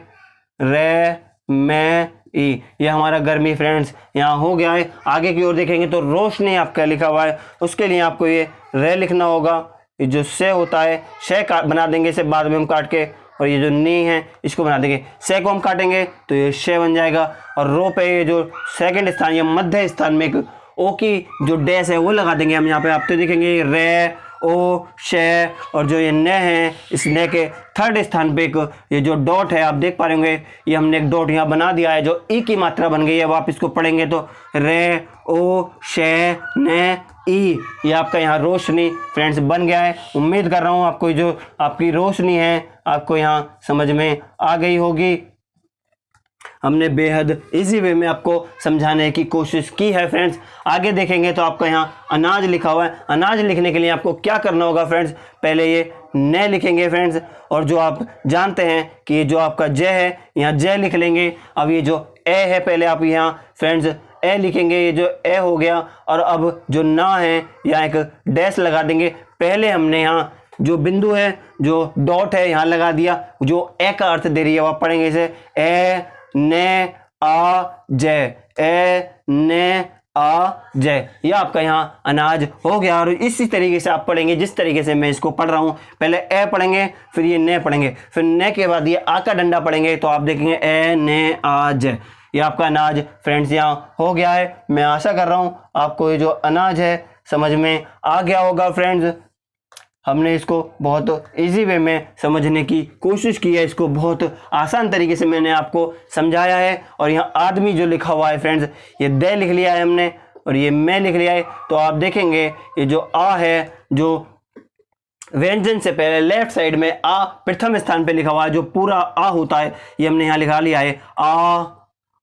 A: रे मैं ई। ये हमारा गर्मी फ्रेंड्स यहाँ हो गया है। आगे की ओर देखेंगे तो रोशनी आपका लिखा हुआ है, उसके लिए आपको ये रे लिखना होगा। ये जो से होता है शे बना देंगे, इसे बाद में हम काट के। और ये जो नी है इसको बना देंगे, से को हम काटेंगे तो ये शे बन जाएगा। और रो पे ये जो सेकंड स्थान या मध्य स्थान में एक ओ की जो डैश है वो लगा देंगे हम यहाँ पे। आप तो देखेंगे रे ओ शे। और जो ये ने है, इस ने के थर्ड स्थान पे एक ये जो डॉट है आप देख पा रहे होंगे, ये हमने एक डॉट यहाँ बना दिया है जो ई की मात्रा बन गई है। अब आप इसको पढ़ेंगे तो रे ओ शे ने ई। ये आपका यहाँ रोशनी फ्रेंड्स बन गया है। उम्मीद कर रहा हूँ आपको जो आपकी रोशनी है आपको यहाँ समझ में आ गई होगी। हमने बेहद इजी वे में आपको समझाने की कोशिश की है फ्रेंड्स। आगे देखेंगे तो आपका यहाँ अनाज लिखा हुआ है। अनाज लिखने के लिए आपको क्या करना होगा फ्रेंड्स, पहले ये न लिखेंगे फ्रेंड्स। और जो आप जानते हैं कि ये जो आपका ज है यहाँ ज लिख लेंगे। अब ये जो ए है पहले आप यहाँ फ्रेंड्स ए लिखेंगे, ये जो ए हो गया। और अब जो ना है यहाँ एक डैश लगा देंगे। पहले हमने यहाँ जो बिंदु है जो डॉट है यहाँ लगा दिया, जो ए का अर्थ दे रही है। आप पढ़ेंगे इसे ए ने आ जय, ए ने आ जय। यह आपका यहाँ अनाज हो गया। और इसी तरीके से आप पढ़ेंगे जिस तरीके से मैं इसको पढ़ रहा हूँ। पहले ए पढ़ेंगे, फिर ये ने पढ़ेंगे, फिर ने के बाद ये आ का डंडा पढ़ेंगे। तो आप देखेंगे ए ने आ जय। ये आपका अनाज फ्रेंड्स यहाँ हो गया है। मैं आशा कर रहा हूँ आपको ये जो अनाज है समझ में आ गया होगा फ्रेंड्स। हमने इसको बहुत इजी वे में समझने की कोशिश की है, इसको बहुत आसान तरीके से मैंने आपको समझाया है। और यहाँ आदमी जो लिखा हुआ है फ्रेंड्स, ये दे लिख लिया है हमने और ये मैं लिख लिया है। तो आप देखेंगे ये जो आ है, जो व्यंजन से पहले लेफ्ट साइड में आ प्रथम स्थान पे लिखा हुआ है, जो पूरा आ होता है ये हमने यहाँ लिखा लिया है आ।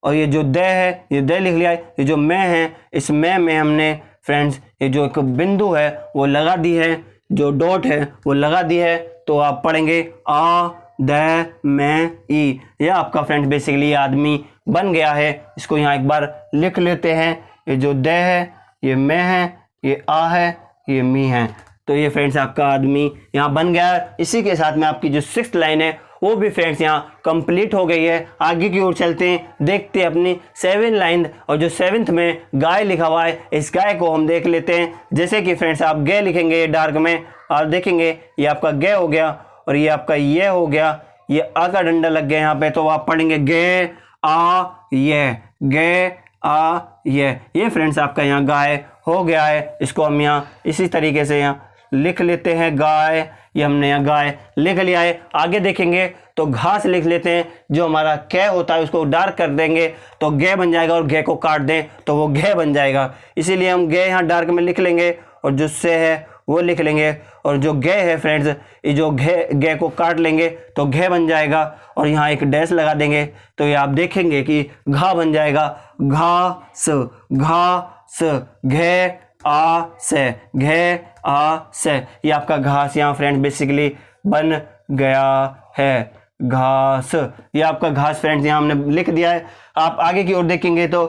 A: और ये जो दे है ये दे लिख लिया है। ये जो मैं है, इस मैं में हमने फ्रेंड्स ये जो एक बिंदु है वो लगा दी है, जो डॉट है वो लगा दी है। तो आप पढ़ेंगे आ द मैं ई। ये आपका फ्रेंड्स बेसिकली आदमी बन गया है। इसको यहाँ एक बार लिख लेते हैं। ये जो द है ये मैं है, ये आ है, ये मी है। तो ये फ्रेंड्स आपका आदमी यहाँ बन गया है। इसी के साथ में आपकी जो 6th लाइन है वो भी फ्रेंड्स यहाँ कंप्लीट हो गई है। आगे की ओर चलते हैं, देखते हैं अपनी 7th लाइन। और जो 7th में गाय लिखा हुआ है, इस गाय को हम देख लेते हैं। जैसे कि फ्रेंड्स आप गे लिखेंगे डार्क में, आप देखेंगे ये आपका गे हो गया और ये आपका ये हो गया, ये आ का डंडा लग गया यहाँ पे। तो आप पढ़ेंगे गे आ ये, गे आ ये फ्रेंड्स आपका यहाँ गाय हो गया है। इसको हम यहाँ इसी तरीके से यहाँ लिख लेते हैं गाय। ये हमने यहाँ गाय लिख लिया है। आगे देखेंगे तो घास लिख लेते हैं। जो हमारा कै होता है उसको डार्क कर देंगे तो गे बन जाएगा, और गे को काट दें तो वो घे बन जाएगा। इसीलिए हम गे यहाँ डार्क में लिख लेंगे और जो से है वो लिख लेंगे। और जो गे है फ्रेंड्स, ये जो गे को काट लेंगे तो घे बन जाएगा, और यहाँ एक डैश लगा देंगे तो ये आप देखेंगे कि घा बन जाएगा। घास, घास, घे आ से, घे आ से। ये आपका घास यहाँ फ्रेंड्स बेसिकली बन गया है, घास। ये आपका घास फ्रेंड्स यहाँ हमने लिख दिया है। आप आगे की ओर देखेंगे तो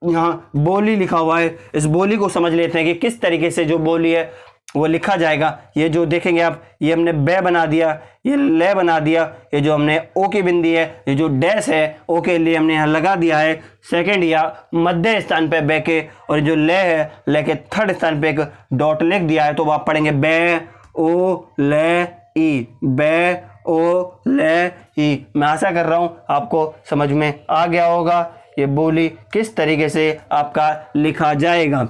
A: यहाँ बोली लिखा हुआ है। इस बोली को समझ लेते हैं कि किस तरीके से जो बोली है वो लिखा जाएगा। ये जो देखेंगे आप, ये हमने बे बना दिया, ये ले बना दिया। ये जो हमने ओ की बिंदी है, ये जो डैश है ओ के लिए हमने यहाँ लगा दिया है सेकंड या मध्य स्थान पे बे के। और जो ले है, ले के 3rd स्थान पे एक डॉट लिख दिया है। तो आप पढ़ेंगे बे ओ ले ई, बे ओ ले ई। मैं आशा कर रहा हूँ आपको समझ में आ गया होगा ये बोली किस तरीके से आपका लिखा जाएगा।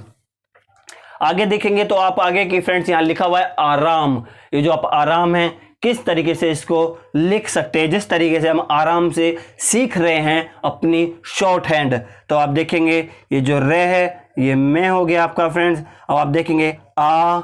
A: आगे देखेंगे तो आप आगे की फ्रेंड्स यहाँ लिखा हुआ है आराम। ये जो आप आराम है किस तरीके से इसको लिख सकते हैं, जिस तरीके से हम आराम से सीख रहे हैं अपनी शॉर्ट हैंड। तो आप देखेंगे ये जो रे है ये मैं हो गया आपका फ्रेंड्स। अब आप देखेंगे आ,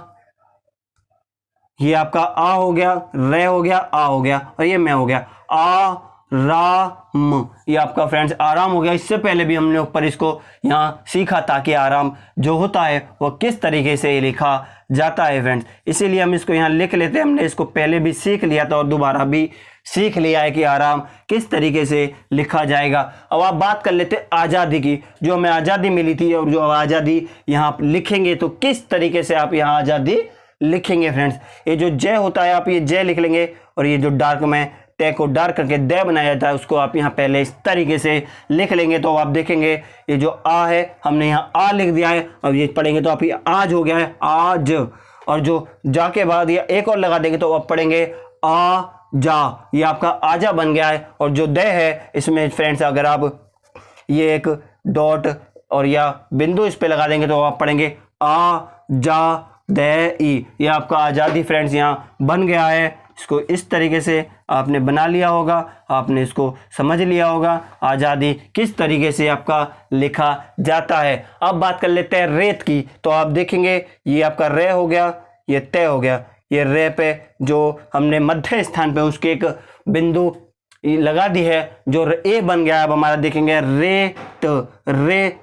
A: ये आपका आ हो गया, रे हो गया, आ हो गया, और ये मैं हो गया आ राम। ये आपका फ्रेंड्स आराम हो गया। इससे पहले भी हमने ऊपर इसको यहाँ सीखा था कि आराम जो होता है वो किस तरीके से लिखा जाता है फ्रेंड्स। इसीलिए हम इसको यहाँ लिख लेते हैं। हमने इसको पहले भी सीख लिया था और दोबारा भी सीख लिया है कि आराम किस तरीके से लिखा जाएगा। अब आप बात कर लेते हैं आज़ादी की। जो हमें आज़ादी मिली थी और जो आज़ादी यहाँ आप लिखेंगे तो किस तरीके से आप यहाँ आज़ादी लिखेंगे फ्रेंड्स। ये जो जय होता है आप ये जय लिख लेंगे, और ये जो डार्क में तय को डार्क करके दे बनाया जाता है उसको आप यहाँ पहले इस तरीके से लिख लेंगे। तो आप देखेंगे ये जो आ है हमने यहाँ आ लिख दिया है। अब ये पढ़ेंगे तो आप ये आज हो गया है आज, और जो जा के बाद ये एक और लगा देंगे तो आप पढ़ेंगे आ जा। ये आपका आजा बन गया है। और जो दे है इसमें फ्रेंड्स अगर आप ये एक डॉट और या बिंदु इस पे लगा देंगे तो आप पढ़ेंगे आ जा दे ई। ये आपका आज़ादी फ्रेंड्स यहाँ बन गया है। इसको इस तरीके से आपने बना लिया होगा, आपने इसको समझ लिया होगा आज़ादी किस तरीके से आपका लिखा जाता है। अब बात कर लेते हैं रेत की। तो आप देखेंगे ये आपका रे हो गया, ये तय हो गया। ये रे पे जो हमने मध्य स्थान पे उसके एक बिंदु लगा दी है, जो ए बन गया। अब हमारा देखेंगे रेत, रेत।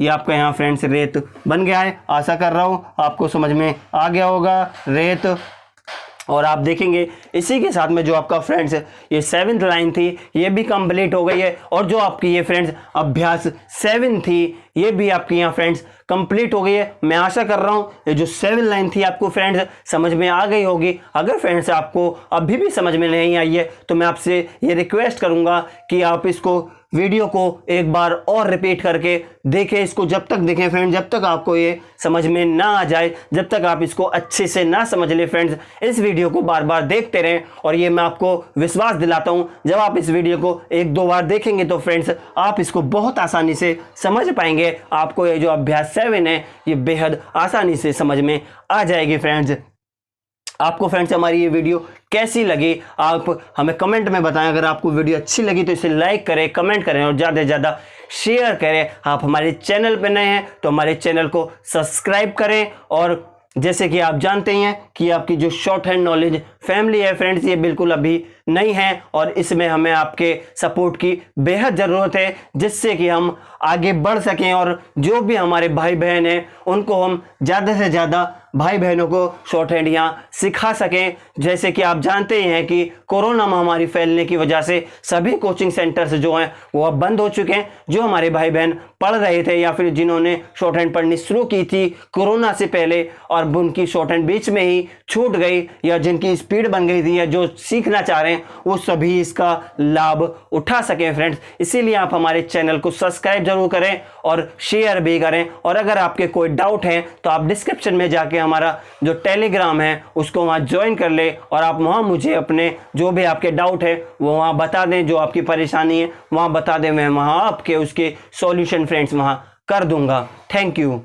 A: ये आपका यहाँ फ्रेंड्स रेत बन गया है। आशा कर रहा हूँ आपको समझ में आ गया होगा रेत। और आप देखेंगे इसी के साथ में जो आपका फ्रेंड्स ये 7th लाइन थी ये भी कंप्लीट हो गई है। और जो आपकी ये फ्रेंड्स अभ्यास 7 थी ये भी आपकी यहाँ फ्रेंड्स कंप्लीट हो गई है। मैं आशा कर रहा हूँ ये जो 7 लाइन थी आपको फ्रेंड्स समझ में आ गई होगी। अगर फ्रेंड्स आपको अभी भी समझ में नहीं आई है तो मैं आपसे ये रिक्वेस्ट करूँगा कि आप इसको वीडियो को एक बार और रिपीट करके देखें, इसको जब तक देखें फ्रेंड्स, जब तक आपको ये समझ में ना आ जाए, जब तक आप इसको अच्छे से ना समझ ले फ्रेंड्स, इस वीडियो को बार बार देखते रहें। और ये मैं आपको विश्वास दिलाता हूँ, जब आप इस वीडियो को एक दो बार देखेंगे तो फ्रेंड्स आप इसको बहुत आसानी से समझ पाएंगे। आपको ये जो अभ्यास 7 है ये बेहद आसानी से समझ में आ जाएगी फ्रेंड्स। आपको फ्रेंड्स हमारी ये वीडियो कैसी लगी आप हमें कमेंट में बताएं। अगर आपको वीडियो अच्छी लगी तो इसे लाइक करें, कमेंट करें और ज़्यादा से ज़्यादा शेयर करें। आप हमारे चैनल पर नए हैं तो हमारे चैनल को सब्सक्राइब करें। और जैसे कि आप जानते हैं कि आपकी जो शॉर्ट हैंड नॉलेज फैमिली है फ्रेंड्स, ये बिल्कुल अभी नहीं है और इसमें हमें आपके सपोर्ट की बेहद ज़रूरत है, जिससे कि हम आगे बढ़ सकें और जो भी हमारे भाई बहन हैं उनको हम ज़्यादा से ज़्यादा भाई बहनों को शॉर्ट हैंड यहाँ सिखा सकें। जैसे कि आप जानते हैं कि कोरोना महामारी फैलने की वजह से सभी कोचिंग सेंटर्स जो हैं वो अब बंद हो चुके हैं। जो हमारे भाई बहन पढ़ रहे थे या फिर जिन्होंने शॉर्ट हैंड पढ़नी शुरू की थी कोरोना से पहले और उनकी शॉर्ट हैंड बीच में ही छूट गई या जिनकी स्पीड बन गई थी या जो सीखना चाह रहे हैं वो सभी इसका लाभ उठा सकें फ्रेंड्स। इसीलिए आप हमारे चैनल को सब्सक्राइब जरूर करें और शेयर भी करें। और अगर आपके कोई डाउट है तो आप डिस्क्रिप्शन में जाके हमारा जो टेलीग्राम है उसको वहाँ ज्वाइन कर ले और आप वहाँ मुझे अपने जो भी आपके डाउट है वो वहाँ बता दें, जो आपकी परेशानी है वहाँ बता दें, मैं वहाँ आपके उसके सॉल्यूशन फ्रेंड्स वहाँ कर दूंगा। Thank you.